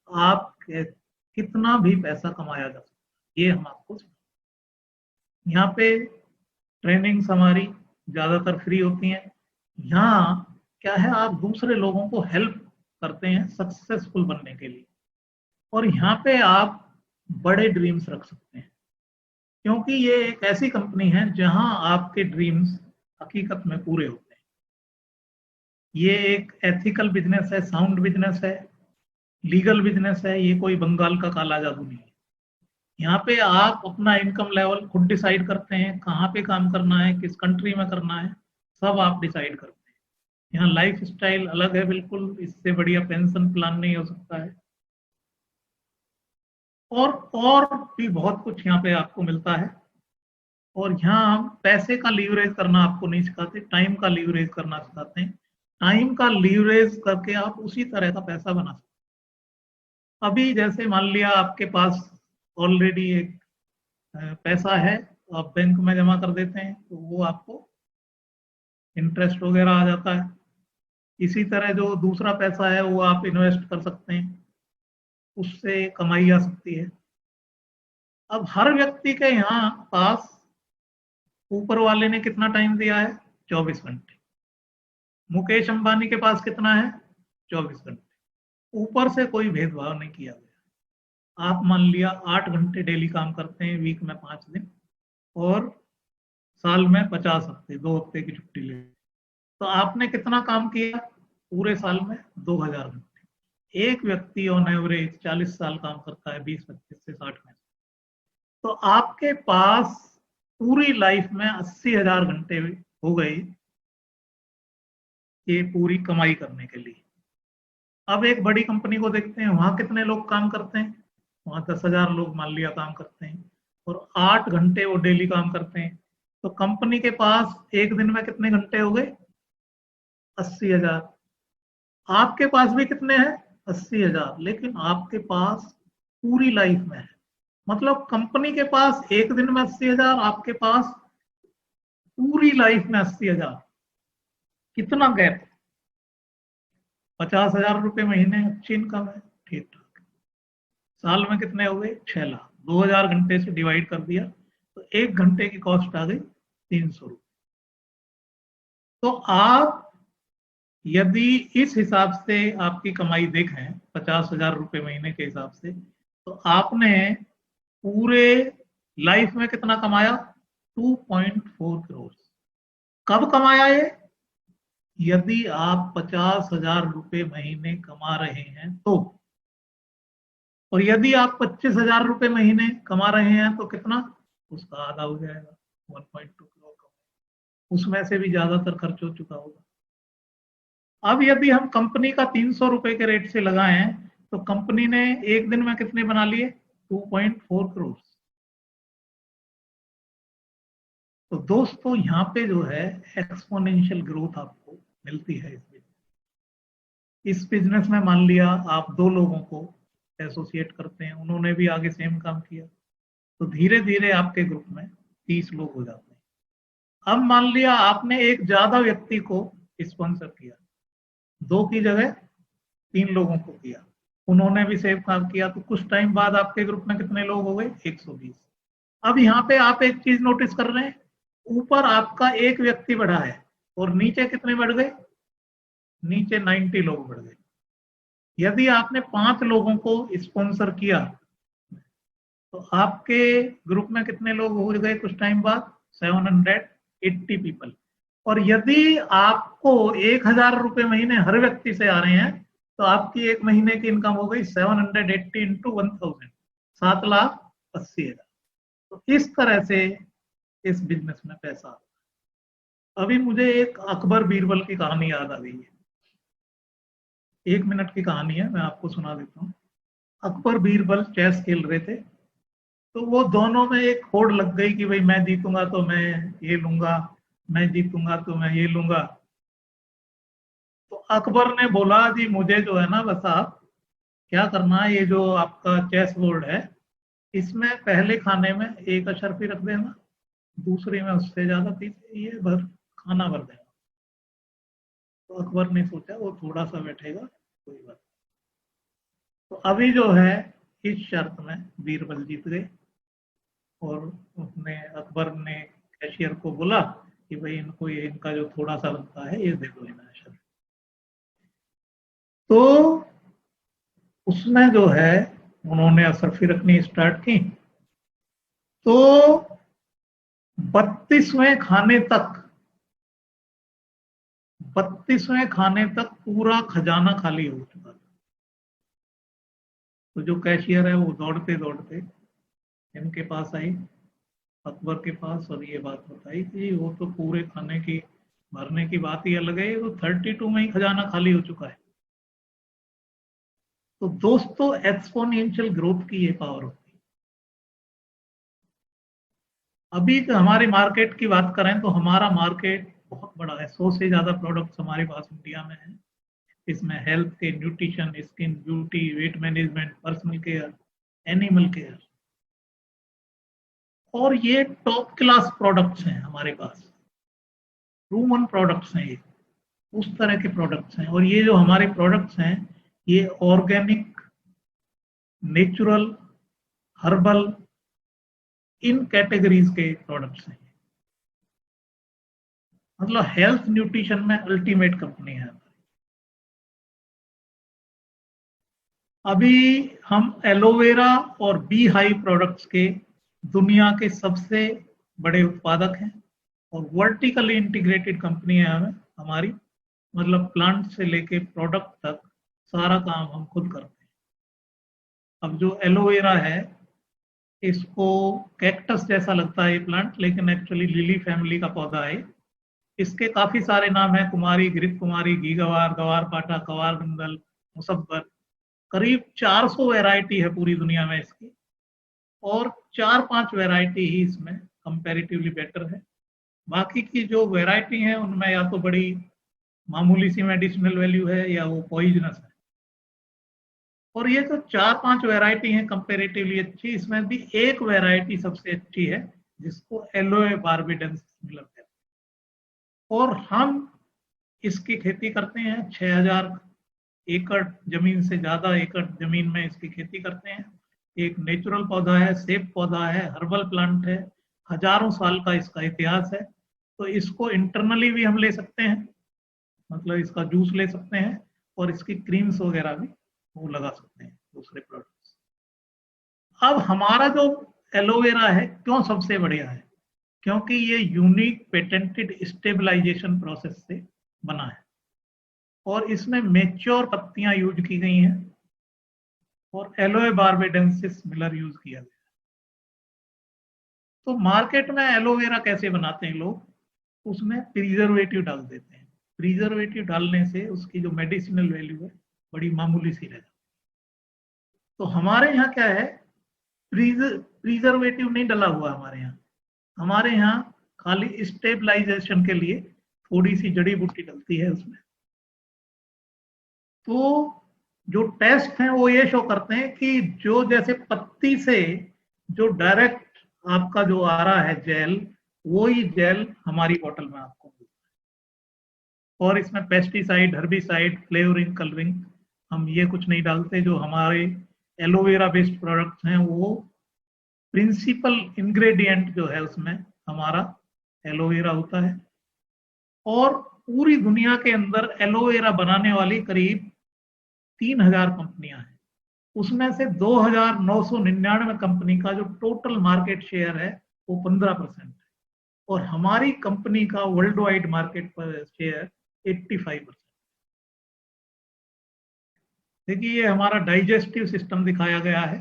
Speaker 1: आप कितना भी पैसा कमाया जा सकता है, ये हम आपको सिखाते हैं। यहाँ पे ट्रेनिंग्स हमारी ज्यादातर फ्री होती हैं। यहाँ क्या है, आप दूसरे लोगों को हेल्प करते हैं सक्सेसफुल बनने के लिए, और यहाँ पे आप बड़े ड्रीम्स रख सकते हैं, क्योंकि ये एक ऐसी कंपनी है जहां आपके ड्रीम्स हकीकत में पूरे होते हैं। ये एक एथिकल बिजनेस है, साउंड बिजनेस है, लीगल बिजनेस है, ये कोई बंगाल का काला जादू नहीं है। यहाँ पे आप अपना इनकम लेवल खुद डिसाइड करते हैं, कहाँ पे काम करना है, किस कंट्री में करना है, सब आप डिसाइड करते हैं। यहाँ लाइफ स्टाइल अलग है बिल्कुल, इससे बढ़िया पेंशन प्लान नहीं हो सकता है। और भी बहुत कुछ यहाँ पे आपको मिलता है। और यहाँ हम पैसे का लीवरेज करना आपको नहीं सिखाते, टाइम का लीवरेज करना सिखाते हैं। टाइम का लीवरेज करके आप उसी तरह का पैसा बना सकते हैं। अभी जैसे मान लिया आपके पास ऑलरेडी एक पैसा है, आप बैंक में जमा कर देते हैं तो वो आपको इंटरेस्ट वगैरह आ जाता है। इसी तरह जो दूसरा पैसा है वो आप इन्वेस्ट कर सकते हैं, उससे कमाई आ सकती है। अब हर व्यक्ति के यहाँ पास ऊपर वाले ने कितना टाइम दिया है, 24 घंटे। मुकेश अंबानी के पास कितना है, 24 घंटे। ऊपर से कोई भेदभाव नहीं किया गया। आप मान लिया 8 घंटे डेली काम करते हैं, वीक में 5 दिन, और साल में 50 हफ्ते, 2 हफ्ते की छुट्टी ले, तो आपने कितना काम किया पूरे साल में, 2000 घंटे। एक व्यक्ति ऑन एवरेज 40 साल काम करता है, 20-25 से 60 में। तो आपके पास पूरी लाइफ में 80,000 घंटे हो गए ये पूरी कमाई करने के लिए। अब एक बड़ी कंपनी को देखते हैं, वहां कितने लोग काम करते हैं, वहां 10,000 लोग मान लिया काम करते हैं, और 8 घंटे वो डेली काम करते हैं। तो कंपनी के पास एक दिन में कितने घंटे हो गए, 80,000। आपके पास भी कितने हैं, 80,000, लेकिन आपके पास पूरी लाइफ में है। मतलब कंपनी के पास एक दिन में 80,000, आपके पास पूरी लाइफ में 80,000। कितना गैप, 50,000 रुपए महीने अच्छी इनकम है, ठीक ठाक। साल में कितने हो गए, 6 लाख। 2000 घंटे से डिवाइड कर दिया तो 1 घंटे की कॉस्ट आ गई 300 रुपये। तो आप यदि इस हिसाब से आपकी कमाई देखें 50,000 रुपये महीने के हिसाब से, तो आपने पूरे लाइफ में कितना कमाया, 2.4 करोड़। कब कमाया ये, यदि आप 50,000 रुपये महीने कमा रहे हैं तो। और यदि आप 25,000 रुपये महीने कमा रहे हैं तो कितना, उसका आधा हो जाएगा, 1.2 करोड़ का। उसमें से भी ज्यादातर खर्च हो चुका होगा। अब यदि हम कंपनी का 300 रुपए के रेट से लगाएं तो कंपनी ने एक दिन में कितने बना लिए, 2.4 करोड़। तो दोस्तों यहाँ पे जो है एक्सपोनेंशियल ग्रोथ आपको मिलती है इस बिजनेस में। मान लिया आप 2 लोगों को एसोसिएट करते हैं, उन्होंने भी आगे सेम काम किया, तो धीरे धीरे आपके ग्रुप में 30 लोग हो जाते हैं। अब मान लिया आपने एक ज्यादा व्यक्ति को स्पॉन्सर किया, 2 की जगह 3 लोगों को किया, उन्होंने भी सेम काम किया, तो कुछ टाइम बाद आपके ग्रुप में कितने लोग हो गए, 120। अब यहाँ पे आप एक चीज नोटिस कर रहे हैं, ऊपर आपका एक व्यक्ति बढ़ा है और नीचे कितने बढ़ गए, नीचे 90 लोग बढ़ गए। यदि आपने 5 लोगों को स्पॉन्सर किया तो आपके ग्रुप में कितने लोग हो गए कुछ टाइम बाद, 780 पीपल। और यदि आपको 1,000 रुपए महीने हर व्यक्ति से आ रहे हैं तो आपकी एक महीने की इनकम हो गई 780 इंटू 1000, 7,80,000। तो इस तरह से इस बिजनेस में पैसा आता है। अभी मुझे एक अकबर बीरबल की कहानी याद आ गई है, 1 मिनट की कहानी है, मैं आपको सुना देता हूँ। अकबर बीरबल चेस खेल रहे थे, तो वो दोनों में एक होड़ लग गई कि भाई मैं जीतूंगा तो मैं ये लूंगा, मैं जीतूंगा तो मैं ये लूंगा। तो अकबर ने बोला जी मुझे जो है ना, बस आप क्या करना है, ये जो आपका चेस बोर्ड है इसमें पहले खाने में 1 अशर्फी रख देना, दूसरे में उससे ज्यादा पीछे ये भर खाना भर देना। तो अकबर ने सोचा वो थोड़ा सा बैठेगा, कोई बात। तो अभी जो है इस शर्त में बीरबल जीत गए, और उसने, अकबर ने कैशियर को बोला कि भाई इनको ये इनका जो थोड़ा सा बनता है ये दे दो इन्हें शर्त। तो उसमें जो है उन्होंने असरफी रखनी स्टार्ट की। तो 32वें खाने तक पूरा खजाना खाली हो चुका था। तो जो कैशियर है वो दौड़ते दौड़ते इनके पास आई, अकबर के पास, और ये बात बताई कि वो तो पूरे खाने की भरने की बात ही अलग है, तो 32 में ही खजाना खाली हो चुका है। तो दोस्तों एक्सपोनेंशियल ग्रोथ की ये पावर होती है। अभी तो हमारी मार्केट की बात करें तो हमारा मार्केट बहुत बड़ा है, 100 से ज्यादा प्रोडक्ट्स हमारे पास इंडिया में है। इसमें हेल्थ के, nutrition, skin, beauty, weight management, personal care, animal care, और ये टॉप क्लास प्रोडक्ट्स हैं हमारे पास, प्रूवन प्रोडक्ट्स हैं ये, उस तरह के प्रोडक्ट्स हैं। और ये जो हमारे प्रोडक्ट्स हैं ये ऑर्गेनिक, नेचुरल, हर्बल, इन कैटेगरीज के प्रोडक्ट्स हैं। मतलब हेल्थ न्यूट्रिशन में अल्टीमेट कंपनी है। अभी हम एलोवेरा और बी हाई प्रोडक्ट्स के दुनिया के सबसे बड़े उत्पादक हैं, और वर्टिकली इंटीग्रेटेड कंपनी है हमारी, मतलब प्लांट से लेके प्रोडक्ट तक सारा काम हम खुद करते हैं। अब जो एलोवेरा है इसको कैक्टस जैसा लगता है ये प्लांट, लेकिन एक्चुअली लिली फैमिली का पौधा है। इसके काफी सारे नाम हैं, कुमारी, घृत कुमारी, घी गवार, गवार पाटा, कवार गंदल, मुसब्बर। करीब 400 वैरायटी है पूरी दुनिया में इसकी, और 4-5 वैरायटी ही इसमें कंपैरेटिवली बेटर है। बाकी की जो वैरायटी है उनमें या तो बड़ी मामूली सी मेडिसिनल वैल्यू है या वो पॉइजनस है। और ये जो 4-5 वैरायटी है कंपैरेटिवली अच्छी, इसमें भी एक वैरायटी सबसे अच्छी है जिसको एलोए बार्बेडेंस मिलर कहते हैं। और हम इसकी खेती करते हैं, 6000 एकड़ जमीन से ज्यादा एकड़ जमीन में इसकी खेती करते हैं। एक नेचुरल पौधा है, सेब पौधा है, हर्बल प्लांट है, हजारों साल का इसका इतिहास है। तो इसको इंटरनली भी हम ले सकते हैं, मतलब इसका जूस ले सकते हैं, और इसकी क्रीम्स वगैरह भी वो लगा सकते हैं दूसरे प्रोडक्ट्स। अब हमारा जो एलोवेरा है क्यों सबसे बढ़िया है, क्योंकि ये यूनिक पेटेंटेड स्टेबलाइजेशन प्रोसेस से बना है, और इसमें मेच्योर पत्तियां यूज की गई हैं, और एलोए बार्बेडेंसिस मिलर यूज किया गया। तो मार्केट में एलोवेरा कैसे बनाते हैं लोग, उसमें प्रिजर्वेटिव डाल देते हैं। प्रिजर्वेटिव डालने से उसकी जो मेडिसिनल वैल्यू है बड़ी मामूली सी रह जाती है। तो हमारे यहाँ क्या है, प्रिजर्वेटिव नहीं डला हुआ हमारे यहाँ खाली स्टेबलाइजेशन के लिए थोड़ी सी जड़ी बूटी डलती है उसमें। तो जो टेस्ट हैं वो ये शो करते हैं कि जो जैसे पत्ती से जो डायरेक्ट आपका जो आ रहा है जेल, वो ही जेल हमारी बोतल में आपको मिलता है। और इसमें पेस्टिसाइड, हर्बिसाइड, फ्लेवरिंग, कलरिंग हम ये कुछ नहीं डालते। जो हमारे एलोवेरा बेस्ड प्रोडक्ट्स हैं वो प्रिंसिपल इंग्रेडिएंट जो है उसमें हमारा एलोवेरा होता है। और पूरी दुनिया के अंदर एलोवेरा बनाने वाली करीब 3000 कंपनियां हैं, उसमें से 2999 कंपनी का जो टोटल मार्केट शेयर है वो 15% है, और हमारी कंपनी का वर्ल्ड वाइड मार्केट पर शेयर 85%। देखिए ये हमारा डाइजेस्टिव सिस्टम दिखाया गया है।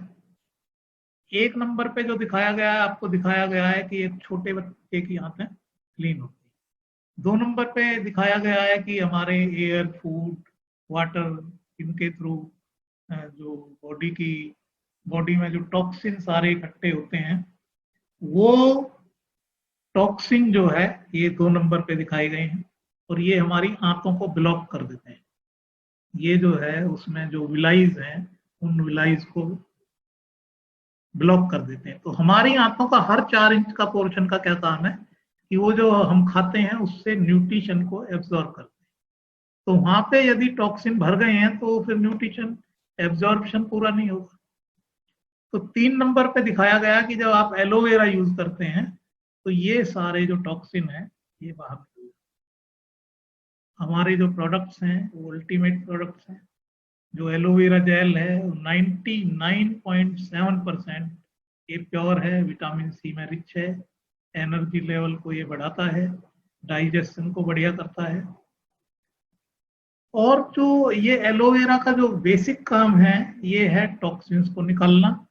Speaker 1: एक नंबर पे जो दिखाया गया है, आपको दिखाया गया है कि एक छोटे बच्चे की आंतें क्लीन होती है। 2 नंबर पे दिखाया गया है कि हमारे एयर, फूड, वाटर, इनके थ्रू जो बॉडी में जो टॉक्सिन सारे इकट्ठे होते हैं, वो टॉक्सिन जो है ये 2 नंबर पे दिखाए गए हैं, और ये हमारी आंतों को ब्लॉक कर देते हैं। ये जो है उसमें जो विलाइज हैं उन विलाइज को ब्लॉक कर देते हैं। तो हमारी आंतों का हर 4 इंच का पोर्शन का क्या काम है कि वो जो हम खाते हैं उससे न्यूट्रिशन को एब्जॉर्ब करते हैं। तो वहां पे यदि टॉक्सिन भर गए हैं तो फिर न्यूट्रिशन एब्जॉर्प्शन पूरा नहीं होगा। तो 3 नंबर पे दिखाया गया कि जब आप एलोवेरा यूज करते हैं तो ये सारे जो टॉक्सिन है ये बाहर निकल जाता है। हमारे जो प्रोडक्ट्स हैं वो अल्टीमेट प्रोडक्ट्स हैं। जो एलोवेरा जेल है 99.7% ये प्योर है, विटामिन सी में रिच है, एनर्जी लेवल को ये बढ़ाता है, डाइजेशन को बढ़िया करता है। और जो ये एलोवेरा का जो बेसिक काम है ये है टॉक्सिन्स को निकालना,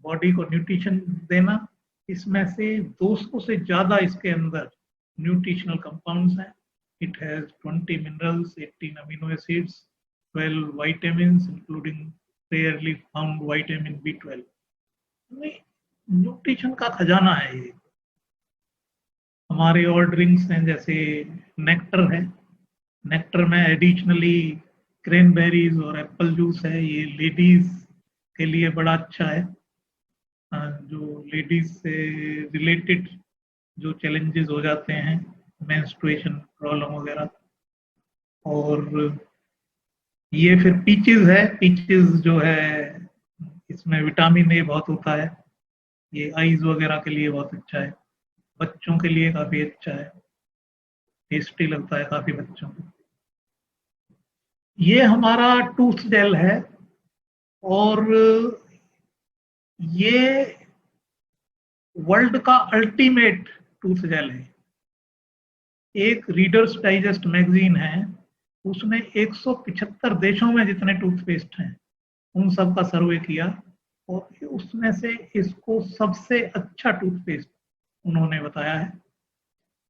Speaker 1: बॉडी को न्यूट्रिशन देना। इसमें से 200 से ज्यादा इसके अंदर न्यूट्रिशनल कंपाउंड्स हैं। It has 20 minerals, 18 amino acids, 12 vitamins including rarely found vitamin B12। Nutrition का खजाना है ये। हमारे और ड्रिंक्स हैं जैसे नेक्टर है, नेक्टर में एडिशनली क्रैनबेरीज और एप्पल जूस है। ये लेडीज के लिए बड़ा अच्छा है, जो लेडीज से रिलेटेड जो चैलेंजेस हो जाते हैं, मेंस्ट्रुएशन प्रॉब्लम वगैरह। और ये फिर पीचेस है, पीचेस जो है इसमें विटामिन ए बहुत होता है, ये आईज वगैरह के लिए बहुत अच्छा है, बच्चों के लिए काफी अच्छा है, टेस्टी लगता है काफी बच्चों को। ये हमारा टूथ जेल है और ये वर्ल्ड का अल्टीमेट टूथ जेल है। एक रीडर्स डाइजेस्ट मैगजीन है, उसने 175 देशों में जितने टूथपेस्ट हैं उन सब का सर्वे किया और उसमें से इसको सबसे अच्छा टूथपेस्ट उन्होंने बताया है।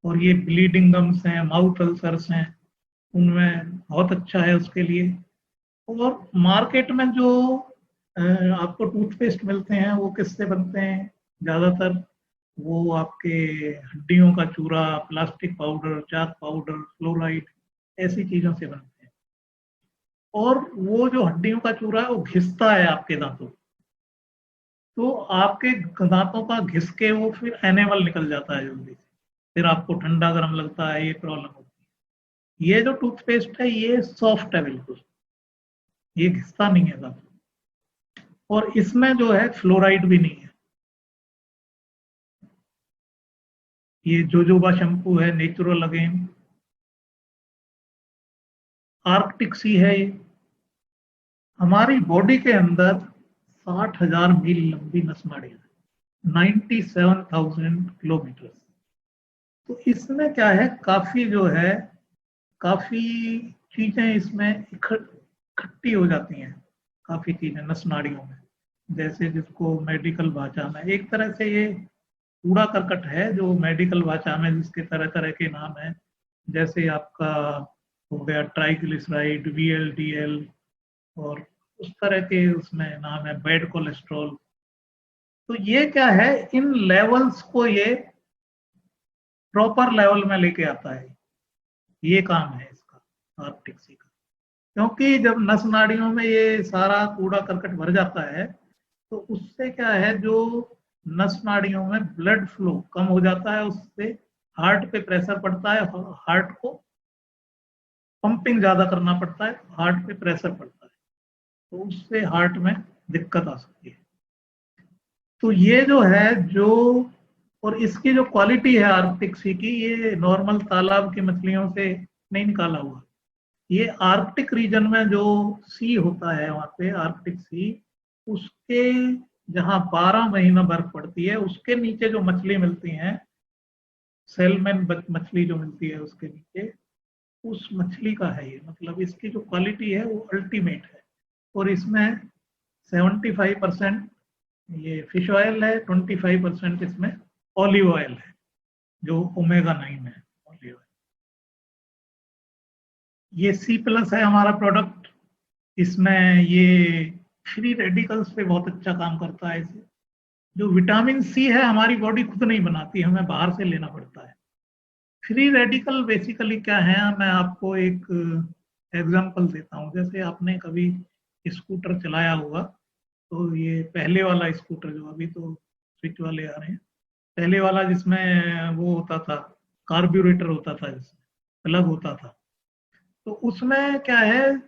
Speaker 1: और ये ब्लीडिंग गम्स हैं, माउथ अल्सर्स हैं, उनमें बहुत अच्छा है उसके लिए। और मार्केट में जो आपको टूथपेस्ट मिलते हैं वो किससे बनते हैं? ज़्यादातर वो आपके हड्डियों का चूरा, plastic powder, chalk powder, fluoride, ऐसी चीजों से बनते हैं। और वो जो हड्डियों का चूरा है वो घिसता है आपके दांतों, तो आपके दांतों का घिस के वो फिर एनेमल निकल जाता है जल्दी से, फिर आपको ठंडा गर्म लगता है, ये प्रॉब्लम होती है। ये जो टूथपेस्ट है ये सॉफ्ट है बिल्कुल, ये घिसता नहीं है दांतों, और इसमें जो है फ्लोराइड भी नहीं है। ये जोजोबा शैम्पू है, नेचुरल अगेन, आर्कटिक सी है। ये हमारी बॉडी के अंदर 60,000 मील लंबी नस नाड़ियां, 97,000 किलोमीटर। तो इसमें क्या है, काफी जो है काफी चीजें इसमें इकट्ठी हो जाती हैं, काफी चीजें नस नाड़ियों में, जैसे जिसको मेडिकल भाषा में एक तरह से ये कूड़ा करकट है, जो मेडिकल भाषा में जिसके तरह तरह के नाम है, जैसे आपका हो गया ट्राइग्लिसराइड, VLDL, और उस तरह के उसमें नाम है, बैड कोलेस्ट्रॉल। तो ये क्या है, इन लेवल्स को ये प्रॉपर लेवल में लेके आता है, ये काम है इसका आर्कटिक सी का। क्योंकि जब नस नाड़ियों में ये सारा कूड़ा करकट भर जाता है तो उससे क्या है, जो नस नाड़ियों में ब्लड फ्लो कम हो जाता है, उससे हार्ट पे प्रेशर पड़ता है, हार्ट को पंपिंग ज्यादा करना पड़ता है, हार्ट पे प्रेशर पड़ता है, तो उससे हार्ट में दिक्कत आ सकती है। तो ये जो है जो, और इसकी जो क्वालिटी है आर्कटिक सी की, ये नॉर्मल तालाब की मछलियों से नहीं निकाला हुआ। ये आर्कटिक रीजन में जो सी होता है वहां पे आर्कटिक सी, उसके जहां 12 महीना बर्फ पड़ती है उसके नीचे जो मछली मिलती हैं, सैल्मन मछली जो मिलती है उसके नीचे, उस मछली का है ये। मतलब इसकी जो क्वालिटी है वो अल्टीमेट है। और इसमें 75% ये फिश ऑयल है, 25% इसमें ऑलिव ऑयल है, जो ओमेगा 9 है ऑलिव ऑयल। ये C+ है हमारा प्रोडक्ट, इसमें ये फ्री रेडिकल्स पे बहुत अच्छा काम करता है। इसे जो विटामिन सी है हमारी बॉडी खुद नहीं बनाती, हमें बाहर से लेना पड़ता है। फ्री रेडिकल बेसिकली क्या है, मैं आपको एक एग्जांपल देता हूँ। जैसे आपने कभी स्कूटर चलाया होगा, तो ये पहले वाला स्कूटर, जो अभी तो स्विच वाले आ रहे हैं, पहले वाला जिसमें वो होता था, कार्ब्यूरेटर होता था, जिसमें प्लग होता था, तो उसमें क्या है,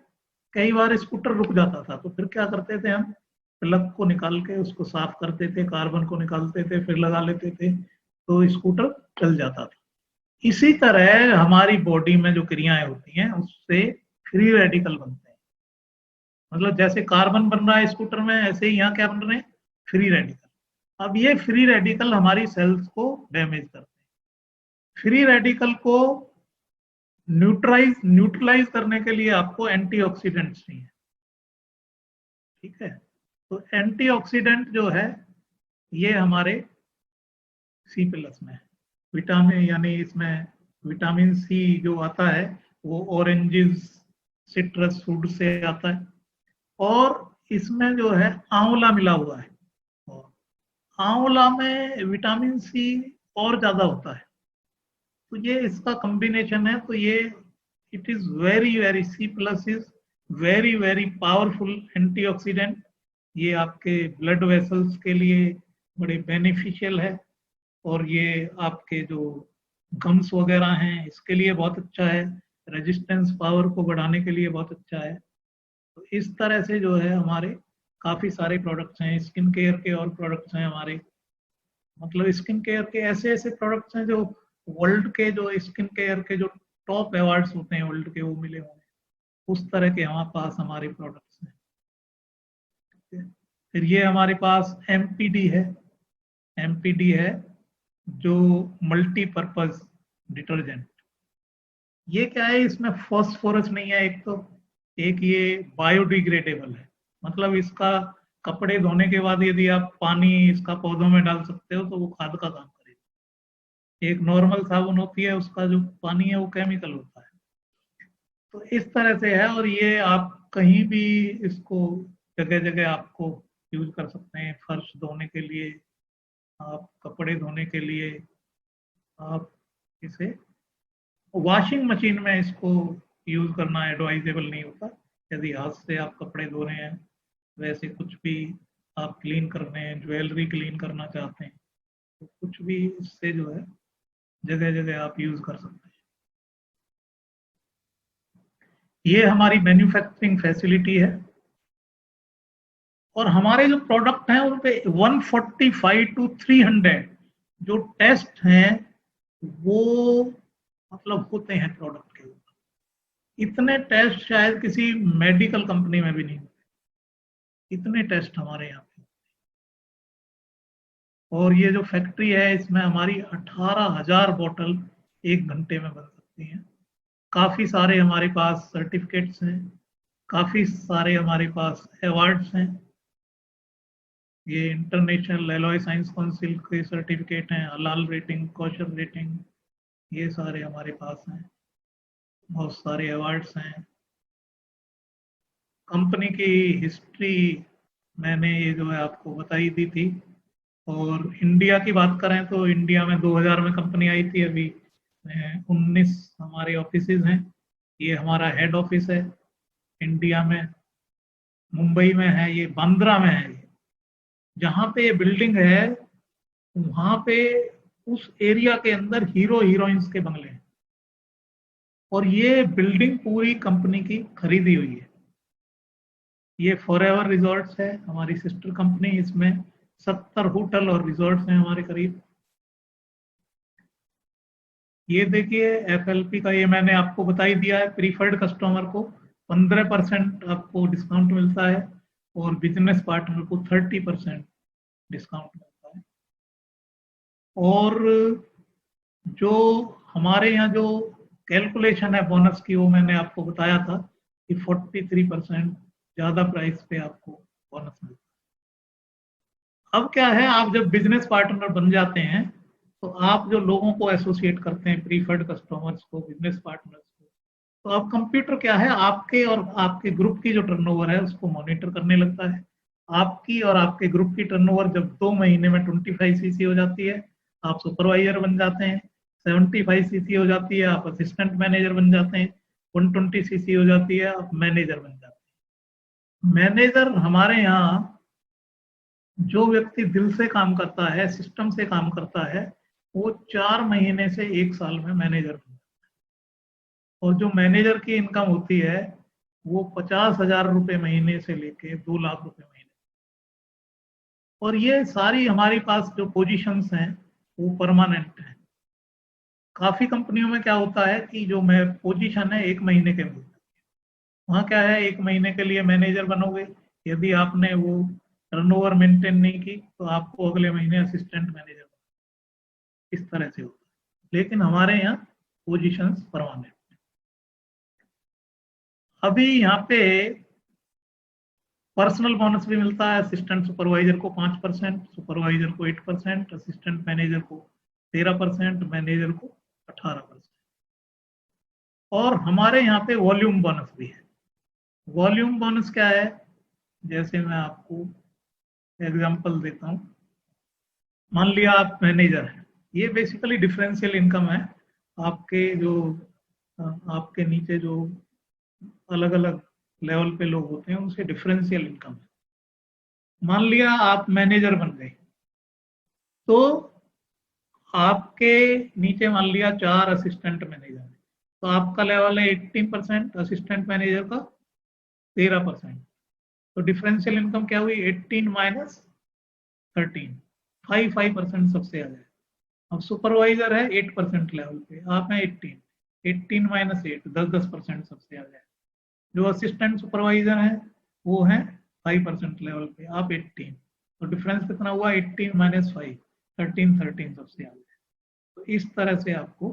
Speaker 1: कई बार स्कूटर रुक जाता था, तो फिर क्या करते थे, हम प्लग को निकाल के उसको साफ करते थे, कार्बन को निकालते थे, फिर लगा लेते थे, तो स्कूटर चल जाता था। इसी तरह हमारी बॉडी में जो क्रियाएं होती हैं उससे फ्री रेडिकल बनते हैं। मतलब जैसे कार्बन बन रहा है स्कूटर में, ऐसे ही यहाँ क्या बन रहे हैं, फ्री रेडिकल। अब ये फ्री रेडिकल हमारी सेल्स को डैमेज करते हैं। फ्री रेडिकल को न्यूट्रलाइज करने के लिए आपको एंटीऑक्सीडेंट्स चाहिए, ठीक है। तो एंटीऑक्सीडेंट जो है ये हमारे C+ में है। विटामिन यानी इसमें विटामिन सी जो आता है वो ऑरेंजेस सिट्रस फ्रूट से आता है, और इसमें जो है आंवला मिला हुआ है, और आंवला में विटामिन सी और ज्यादा होता है। तो ये इसका कॉम्बिनेशन है। तो ये it is very very C+ is very very powerful antioxidant. ये आपके ब्लड वेसल्स के लिए बड़े बेनिफिशियल है, और ये आपके जो गम्स वगैरह हैं इसके लिए बहुत अच्छा है, रेजिस्टेंस पावर को बढ़ाने के लिए बहुत अच्छा है। तो इस तरह से जो है हमारे काफी सारे प्रोडक्ट्स हैं, स्किन केयर के और प्रोडक्ट्स हैं हमारे। मतलब स्किन केयर के ऐसे ऐसे प्रोडक्ट्स हैं जो वर्ल्ड के, जो स्किन केयर के जो टॉप अवार्ड्स होते हैं वर्ल्ड के, वो मिले हुए हैं। उस तरह के हमारे पास हमारे प्रोडक्ट्स हैं। फिर ये हमारे पास MPD है। MPD है जो मल्टीपर्पज डिटर्जेंट। ये क्या है, इसमें फॉस्फोरस नहीं है एक तो, एक ये बायोडिग्रेडेबल है। मतलब इसका कपड़े धोने के बाद यदि आप पानी इसका पौधों में डाल सकते हो तो वो खाद का काम करेगा। एक नॉर्मल साबुन होती है उसका जो पानी है वो केमिकल होता है। तो इस तरह से है, और ये आप कहीं भी इसको जगह जगह आपको यूज कर सकते हैं। फर्श धोने के लिए, आप कपड़े धोने के लिए, आप इसे वॉशिंग मशीन में इसको यूज करना एडवाइजेबल नहीं होता। यदि हाथ से आप कपड़े धो रहे हैं, वैसे कुछ भी आप क्लीन कर रहे हैं, ज्वेलरी क्लीन करना चाहते हैं, तो कुछ भी इससे जो है जगह जगह आप यूज कर सकते हैं। ये हमारी मैन्युफैक्चरिंग फैसिलिटी है, और हमारे जो प्रोडक्ट हैं उन पे 145 to 300 जो टेस्ट हैं वो मतलब होते हैं प्रोडक्ट के ऊपर। इतने टेस्ट शायद किसी मेडिकल कंपनी में भी नहीं होते, इतने टेस्ट हमारे यहाँ पे। और ये जो फैक्ट्री है इसमें हमारी 18,000 बोतल एक घंटे में बन सकती हैं। काफी सारे हमारे पास सर्टिफिकेट्स हैं, काफी सारे हमारे पास अवार्ड्स हैं। ये इंटरनेशनल एलॉय साइंस काउंसिल के सर्टिफिकेट हैं, हलाल रेटिंग, कॉशर रेटिंग, ये सारे हमारे पास हैं। बहुत सारे अवार्ड्स हैं। कंपनी की हिस्ट्री मैंने ये जो है आपको बताई दी थी। और इंडिया की बात करें तो इंडिया में 2000 में कंपनी आई थी। अभी 19 हमारे ऑफिसेज हैं। ये हमारा हेड ऑफिस है इंडिया में, मुंबई में है, ये बांद्रा में है। जहाँ पे ये बिल्डिंग है वहां पे उस एरिया के अंदर हीरो हीरोइंस के बंगले हैं, और ये बिल्डिंग पूरी कंपनी की खरीदी हुई है। ये फॉरएवर रिजॉर्ट्स है हमारी सिस्टर कंपनी। इसमें 70 होटल और रिजॉर्ट्स हैं हमारे करीब। ये देखिए FLP का, ये मैंने आपको बता ही दिया है। प्रीफर्ड कस्टमर को 15% आपको डिस्काउंट मिलता है, और बिजनेस पार्टनर को 30% डिस्काउंट मिलता है। और जो हमारे यहाँ जो कैलकुलेशन है बोनस की, वो मैंने आपको बताया था कि 43% ज्यादा प्राइस पे आपको बोनस मिलता है। अब क्या है, आप जब बिजनेस पार्टनर बन जाते हैं तो आप जो लोगों को एसोसिएट करते हैं, प्रीफर्ड कस्टमर्स को, बिजनेस पार्टनर्स को, तो अब कंप्यूटर क्या है, आपके और आपके ग्रुप की जो टर्नओवर है उसको मॉनिटर करने लगता है। आपकी और आपके ग्रुप की टर्नओवर जब 2 महीने में 25 सीसी हो जाती है, आप सुपरवाइजर बन जाते हैं। 75 सीसी हो जाती है, आप असिस्टेंट मैनेजर बन जाते हैं। 120 सीसी हो जाती है, आप मैनेजर बन जाते हैं। मैनेजर हमारे यहाँ जो व्यक्ति दिल से काम करता है, सिस्टम से काम करता है, वो 4 महीने से 1 साल में मैनेजर बन जाता है। और जो मैनेजर की इनकम होती है वो 50,000 रुपए महीने से लेके 2 लाख रुपए महीने। और ये सारी हमारे पास जो पोजीशंस हैं वो परमानेंट है। काफी कंपनियों में क्या होता है कि जो मैं पोजीशन है 1 महीने के मिलती है, वहाँ क्या है 1 महीने के लिए मैनेजर बनोगे, यदि आपने वो टर्नओवर मेंटेन नहीं की तो आपको अगले महीने असिस्टेंट मैनेजर, इस तरह से होता है। लेकिन हमारे यहाँ पोजीशंस परमानेंट। अभी यहाँ पे पर्सनल बोनस भी मिलता है, असिस्टेंट सुपरवाइजर को 5%, सुपरवाइजर को 8%, असिस्टेंट मैनेजर को 13%, मैनेजर को 18%। और हमारे यहाँ पे वॉल्यूम बोनस भी है। वॉल्यूम बोनस क्या है, जैसे मैं आपको एग्जांपल देता हूँ। मान लिया आप मैनेजर हैं, ये बेसिकली डिफरेंशियल इनकम है। आपके जो आपके नीचे जो अलग अलग लेवल पे लोग होते हैं उनसे डिफरेंशियल इनकम है। मान लिया आप मैनेजर बन गए, तो आपके नीचे मान लिया 4 असिस्टेंट मैनेजर है, तो आपका लेवल है 18%, असिस्टेंट मैनेजर का 13%। तो डिफरेंशियल इनकम क्या हुई, 18 माइनस 13, 5% सबसे आ जाए। अब सुपरवाइजर है 8% लेवल पे, आप हैं 18 माइनस 8, 10% सबसे आ जाए। जो असिस्टेंट सुपरवाइजर है वो है 5% लेवल पे, आप 18, तो डिफरेंस कितना हुआ, 18 माइनस 5, 13 सबसे आ जाए। तो इस तरह से आपको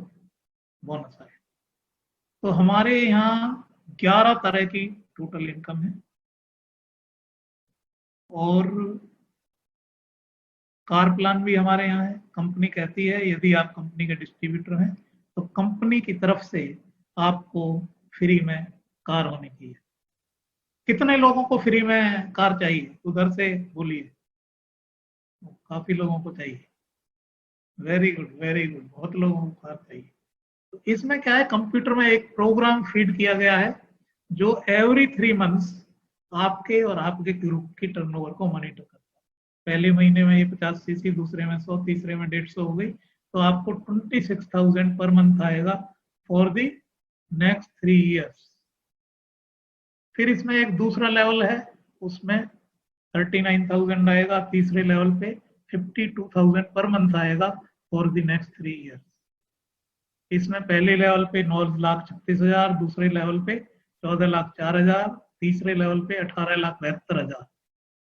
Speaker 1: बोनस आए। तो हमारे यहाँ 11 तरह की टोटल इनकम है। और कार प्लान भी हमारे यहाँ है। कंपनी कहती है यदि आप कंपनी के डिस्ट्रीब्यूटर हैं तो कंपनी की तरफ से आपको फ्री में कार होनी चाहिए। कितने लोगों को फ्री में कार चाहिए, उधर से बोलिए। काफी लोगों को चाहिए। वेरी गुड, वेरी गुड, बहुत लोगों को कार चाहिए। तो इसमें क्या है, कंप्यूटर में एक प्रोग्राम फीड किया गया है जो एवरी 3 मंथ्स आपके और आपके ग्रुप की टर्नओवर को मॉनिटर करता है। पहले महीने में ये 50 सीसी, दूसरे में 100, तीसरे में 150 हो गई, तो आपको 26,000 पर मंथ आएगा फॉर द नेक्स्ट 3 ईयर्स। फिर इसमें एक दूसरा लेवल है, उसमें 39,000 आएगा। तीसरे लेवल पे 52,000 पर मंथ आएगा फॉर द नेक्स्ट 3 ईयर्स। इसमें पहले लेवल पे 9,36,000, दूसरे लेवल पे 14,04,000, तीसरे लेवल पे 18,72,000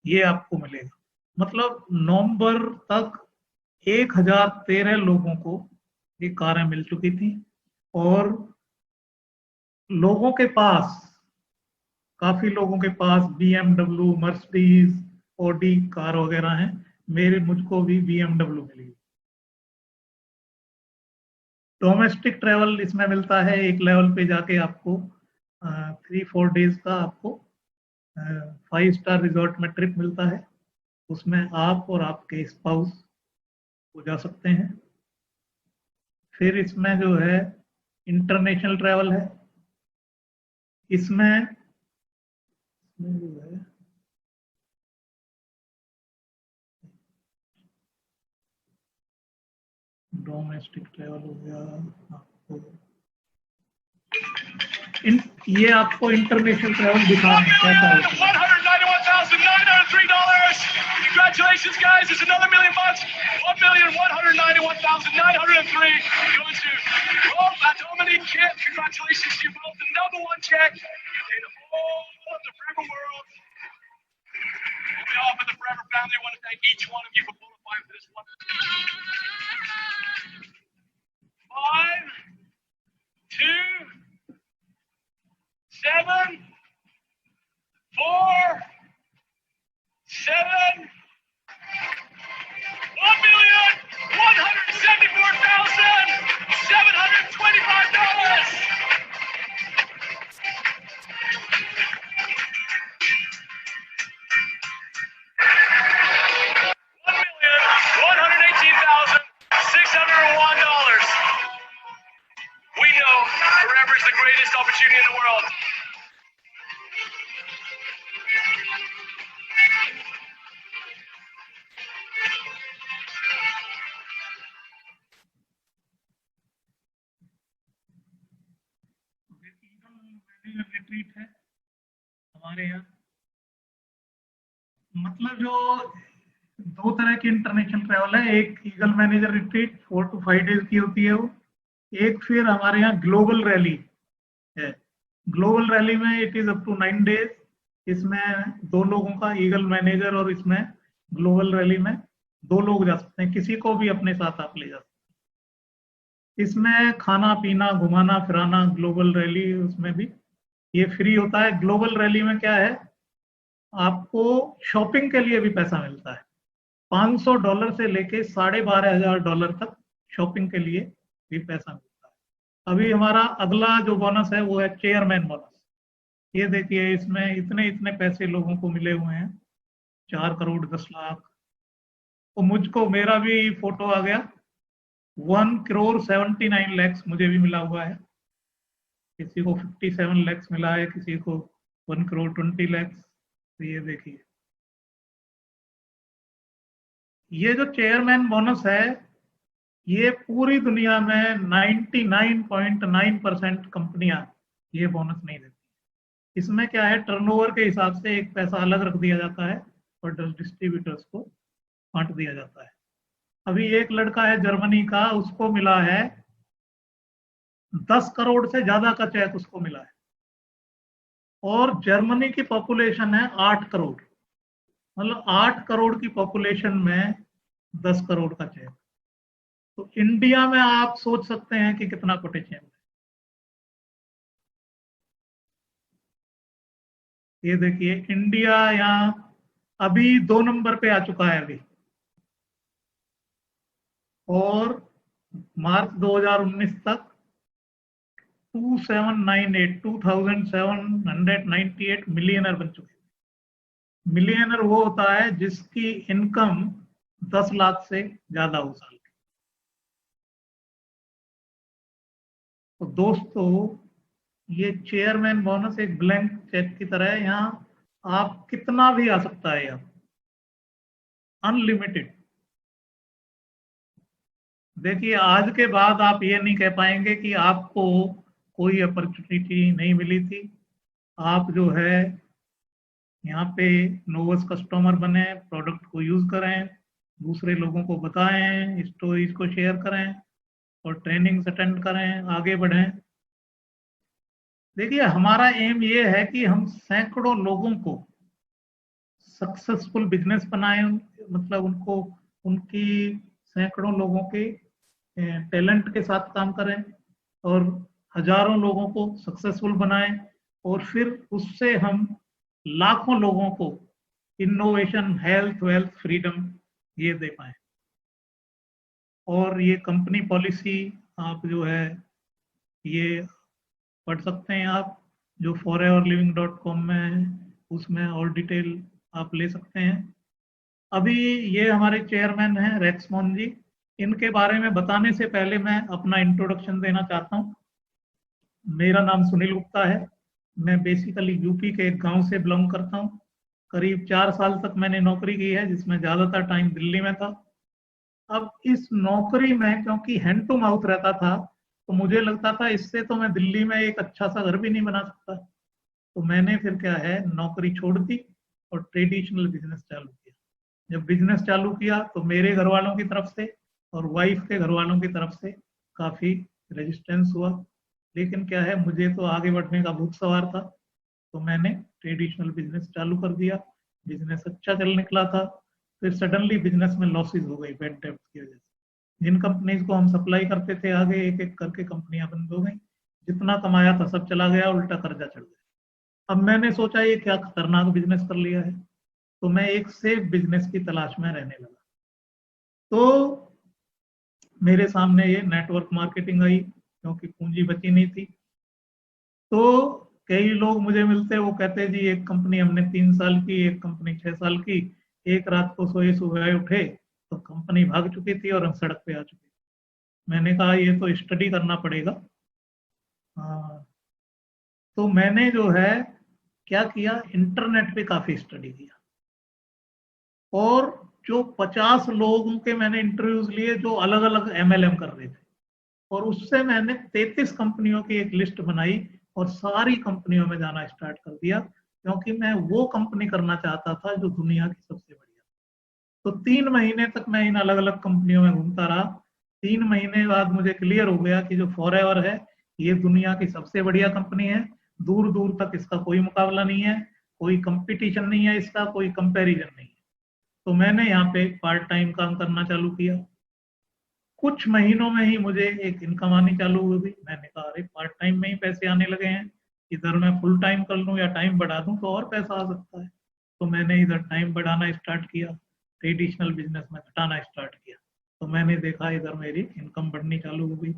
Speaker 1: ये आपको मिलेगा। मतलब नवंबर तक 1,013 लोगों को ये कारें मिल चुकी थी। और लोगों के पास, काफी लोगों के पास BMW, मर्सिडीज, ऑडी कार वगैरह हैं। मुझको भी BMW मिली। डोमेस्टिक ट्रेवल इसमें मिलता है, एक लेवल पे जाके आपको 3-4 डेज का आपको 5 स्टार रिजॉर्ट में ट्रिप मिलता है। उसमें आप और आपके स्पाउस हो जा सकते हैं। फिर इसमें जो है इंटरनेशनल ट्रैवल है। इसमें जो है डोमेस्टिक ट्रैवल हो गया आपको, ये आपको इंटरनेशनल ट्रैवल दिखा रहे हैं कैसा है।
Speaker 3: Congratulations, guys! It's another $1 million. $1,191,903 goes to Rob and Dominique Kent. Congratulations to you both. The #1 check in all of the Forever world. On behalf of the Forever family, I want to thank each one of you for qualifying for this one. 5, 2, 7, 4, 7, $1,174,725. $1,118,601. We know Forever is the greatest opportunity in the world.
Speaker 1: Retreat है हमारे यहाँ। मतलब जो 2 तरह की international travel है, एक eagle manager retreat 4 to 5 days की होती है वो, एक फिर हमारे यहाँ ग्लोबल रैली है। ग्लोबल रैली में it is up to 9 days। इसमें 2 लोगों का, ईगल मैनेजर, और इसमें ग्लोबल रैली में 2 लोग जा सकते हैं, किसी को भी अपने साथ आप ले जा सकते हैं। इसमें खाना पीना घुमाना फिराना, ग्लोबल रैली उसमें भी ये फ्री होता है। ग्लोबल रैली में क्या है, आपको शॉपिंग के लिए भी पैसा मिलता है। $500 से लेके $12,500 तक शॉपिंग के लिए भी पैसा मिलता है। अभी हमारा अगला जो बोनस है वो है चेयरमैन बोनस। ये देखिए, इसमें इतने इतने पैसे लोगों को मिले हुए हैं, 4 करोड़ 10 लाख। तो मुझको मेरा भी फोटो आ गया, 1 करोड़ 79 lakhs मुझे भी मिला हुआ है। किसी को 57 lakhs मिला है, किसी को 1 करोड़ 20 lakhs। तो ये देखिए, ये जो चेयरमैन बोनस है ये पूरी दुनिया में 99.9% कंपनियां ये बोनस नहीं देती। इसमें क्या है, टर्नओवर के हिसाब से एक पैसा अलग रख दिया जाता है और डिस्ट्रीब्यूटर्स को बांट दिया जाता है। अभी एक लड़का है जर्मनी का, उसको मिला है 10 करोड़ से ज्यादा का चेक उसको मिला है, और जर्मनी की पॉपुलेशन है 8 करोड़। मतलब 8 करोड़ की पॉपुलेशन में 10 करोड़ का चेक। तो इंडिया में आप सोच सकते हैं कि कितना पोटेंशियल है। ये देखिए, इंडिया यहाँ अभी 2 नंबर पे आ चुका है अभी, और मार्च 2019 तक 2798 मिलियनर बन चुके हैं। मिलियनर वो होता है जिसकी इनकम 10 लाख से ज्यादा हो साल की। तो दोस्तों, ये चेयरमैन बोनस एक ब्लैंक चेक की तरह है, यहाँ आप कितना भी आ सकता है, यहाँ अनलिमिटेड। देखिए, आज के बाद आप ये नहीं कह पाएंगे कि आपको कोई अपॉर्चुनिटी नहीं मिली थी। आप जो है यहाँ पे नोवस कस्टमर बने, प्रोडक्ट को यूज करें, दूसरे लोगों को बताएं, स्टोरीज को शेयर करें और ट्रेनिंग्स अटेंड करें, आगे बढ़ें। देखिए, हमारा एम ये है कि हम सैकड़ों लोगों को सक्सेसफुल बिजनेस बनाएं, मतलब उनको, उनकी सैकड़ों लोगों के टैलेंट के साथ काम करें और हजारों लोगों को सक्सेसफुल बनाएं, और फिर उससे हम लाखों लोगों को इनोवेशन, हेल्थ, वेल्थ, फ्रीडम ये दे पाए। और ये कंपनी पॉलिसी आप जो है ये पढ़ सकते हैं, आप जो foreverliving.com में है, उसमें और डिटेल आप ले सकते हैं। अभी ये हमारे चेयरमैन हैं रेक्समोन जी। इनके बारे में बताने से पहले मैं अपना इंट्रोडक्शन देना चाहता हूँ। मेरा नाम सुनील गुप्ता है। मैं बेसिकली यूपी के एक गांव से बिलोंग करता हूँ। करीब 4 साल तक मैंने नौकरी की है, जिसमें ज्यादातर टाइम दिल्ली में था। अब इस नौकरी में क्योंकि हैंड टू माउथ रहता था, तो मुझे लगता था इससे तो मैं दिल्ली में एक अच्छा सा घर भी नहीं बना सकता। तो मैंने फिर क्या है, नौकरी छोड़ दी और ट्रेडिशनल बिजनेस चालू किया। जब बिजनेस चालू किया तो मेरे घर वालों की तरफ से और वाइफ के घर वालों की तरफ से काफी रेजिस्टेंस हुआ, लेकिन क्या है, मुझे तो आगे बढ़ने का भूत सवार था, तो मैंने ट्रेडिशनल बिजनेस चालू कर दिया। बिजनेस अच्छा चल निकला था, फिर सडनली बिजनेस में लॉसेस हो गई बैड डेब्ट की वजह से। जिन कंपनीज को हम सप्लाई करते थे आगे, एक एक करके कंपनियां बंद हो गई। जितना कमाया था सब चला गया, उल्टा कर्जा चढ़ गया। अब मैंने सोचा ये क्या खतरनाक बिजनेस कर लिया है, तो मैं एक सेफ बिजनेस की तलाश में रहने लगा। तो मेरे सामने ये नेटवर्क मार्केटिंग आई, क्योंकि पूंजी बची नहीं थी। तो कई लोग मुझे मिलते, वो कहते जी एक कंपनी हमने 3 साल की, एक कंपनी 6 साल की, एक रात को सोए सुबह उठे तो कंपनी भाग चुकी थी और हम सड़क पे आ चुके थे। मैंने कहा ये तो स्टडी करना पड़ेगा। तो मैंने जो है क्या किया, इंटरनेट पे काफी स्टडी किया, और जो 50 लोगों के मैंने इंटरव्यूज लिए जो अलग अलग MLM कर रहे थे, और उससे मैंने 33 कंपनियों की एक लिस्ट बनाई और सारी कंपनियों में जाना स्टार्ट कर दिया, क्योंकि मैं वो कंपनी करना चाहता था जो दुनिया की सबसे बढ़िया। तो 3 महीने तक मैं इन अलग अलग कंपनियों में घूमता रहा। 3 महीने बाद मुझे क्लियर हो गया कि जो फॉरएवर है ये दुनिया की सबसे बढ़िया कंपनी है, दूर दूर तक इसका कोई मुकाबला नहीं है, कोई कंपटीशन नहीं है, इसका कोई कंपैरिजन नहीं है। तो मैंने यहाँ पे पार्ट टाइम काम करना चालू किया। कुछ महीनों में ही मुझे एक इनकम आनी चालू हो गई। मैंने कहा अरे पार्ट टाइम में ही पैसे आने लगे हैं, इधर मैं फुल टाइम कर लूँ या टाइम बढ़ा दूँ तो और पैसा आ सकता है। तो मैंने इधर टाइम बढ़ाना स्टार्ट किया, ट्रेडिशनल बिजनेस में घटाना स्टार्ट किया। तो मैंने देखा इधर मेरी इनकम बढ़नी चालू हो गई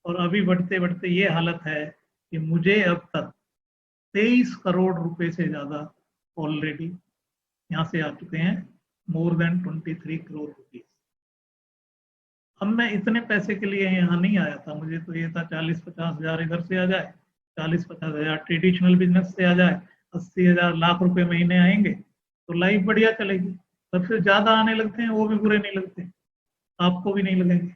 Speaker 1: और अभी बढ़ते बढ़ते ये हालत है कि मुझे अब तक 23 करोड़ रुपए से ज्यादा ऑलरेडी यहाँ से आ चुके हैं, मोर देन 23 करोड़ रुपीज। अब मैं इतने पैसे के लिए यहाँ नहीं आया था, मुझे तो ये था 40-50 हजार इधर से आ जाए, 40-50 हजार ट्रेडिशनल बिजनेस से आ जाए, 80,000 लाख रुपए महीने आएंगे तो लाइफ बढ़िया चलेगी। पर फिर ज्यादा आने लगते हैं वो भी बुरे नहीं लगते, आपको भी नहीं लगेंगे।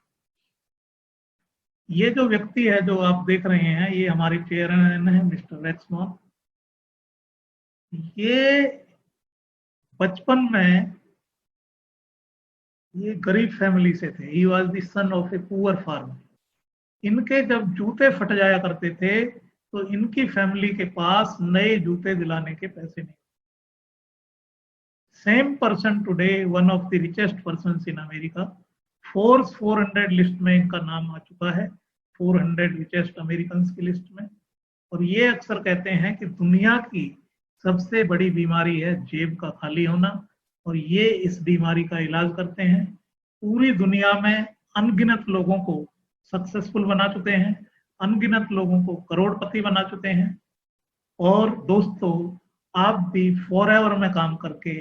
Speaker 1: ये जो व्यक्ति है जो आप देख रहे हैं ये हमारे चेयरमैन है मिस्टर रेक्समॉन। ये बचपन में ये गरीब फैमिली से थे, he was the son of a poor farmer. इनके जब जूते फट जाया करते थे तो इनकी फैमिली के पास नए जूते दिलाने के पैसे नहीं। Same person today one of the richest person in America, Forbes 400 list में इनका नाम आ चुका है, 400 रिचेस्ट अमेरिकन की लिस्ट में। और ये अक्सर कहते हैं कि दुनिया की सबसे बड़ी बीमारी है जेब का खाली होना, और ये इस बीमारी का इलाज करते हैं। पूरी दुनिया में अनगिनत लोगों को सक्सेसफुल बना चुके हैं, अनगिनत लोगों को करोड़पति बना चुके हैं। और दोस्तों आप भी फॉरएवर में काम करके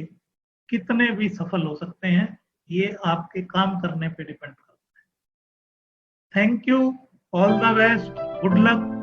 Speaker 1: कितने भी सफल हो सकते हैं, ये आपके काम करने पे डिपेंड करता है। Thank you, all the best, good luck.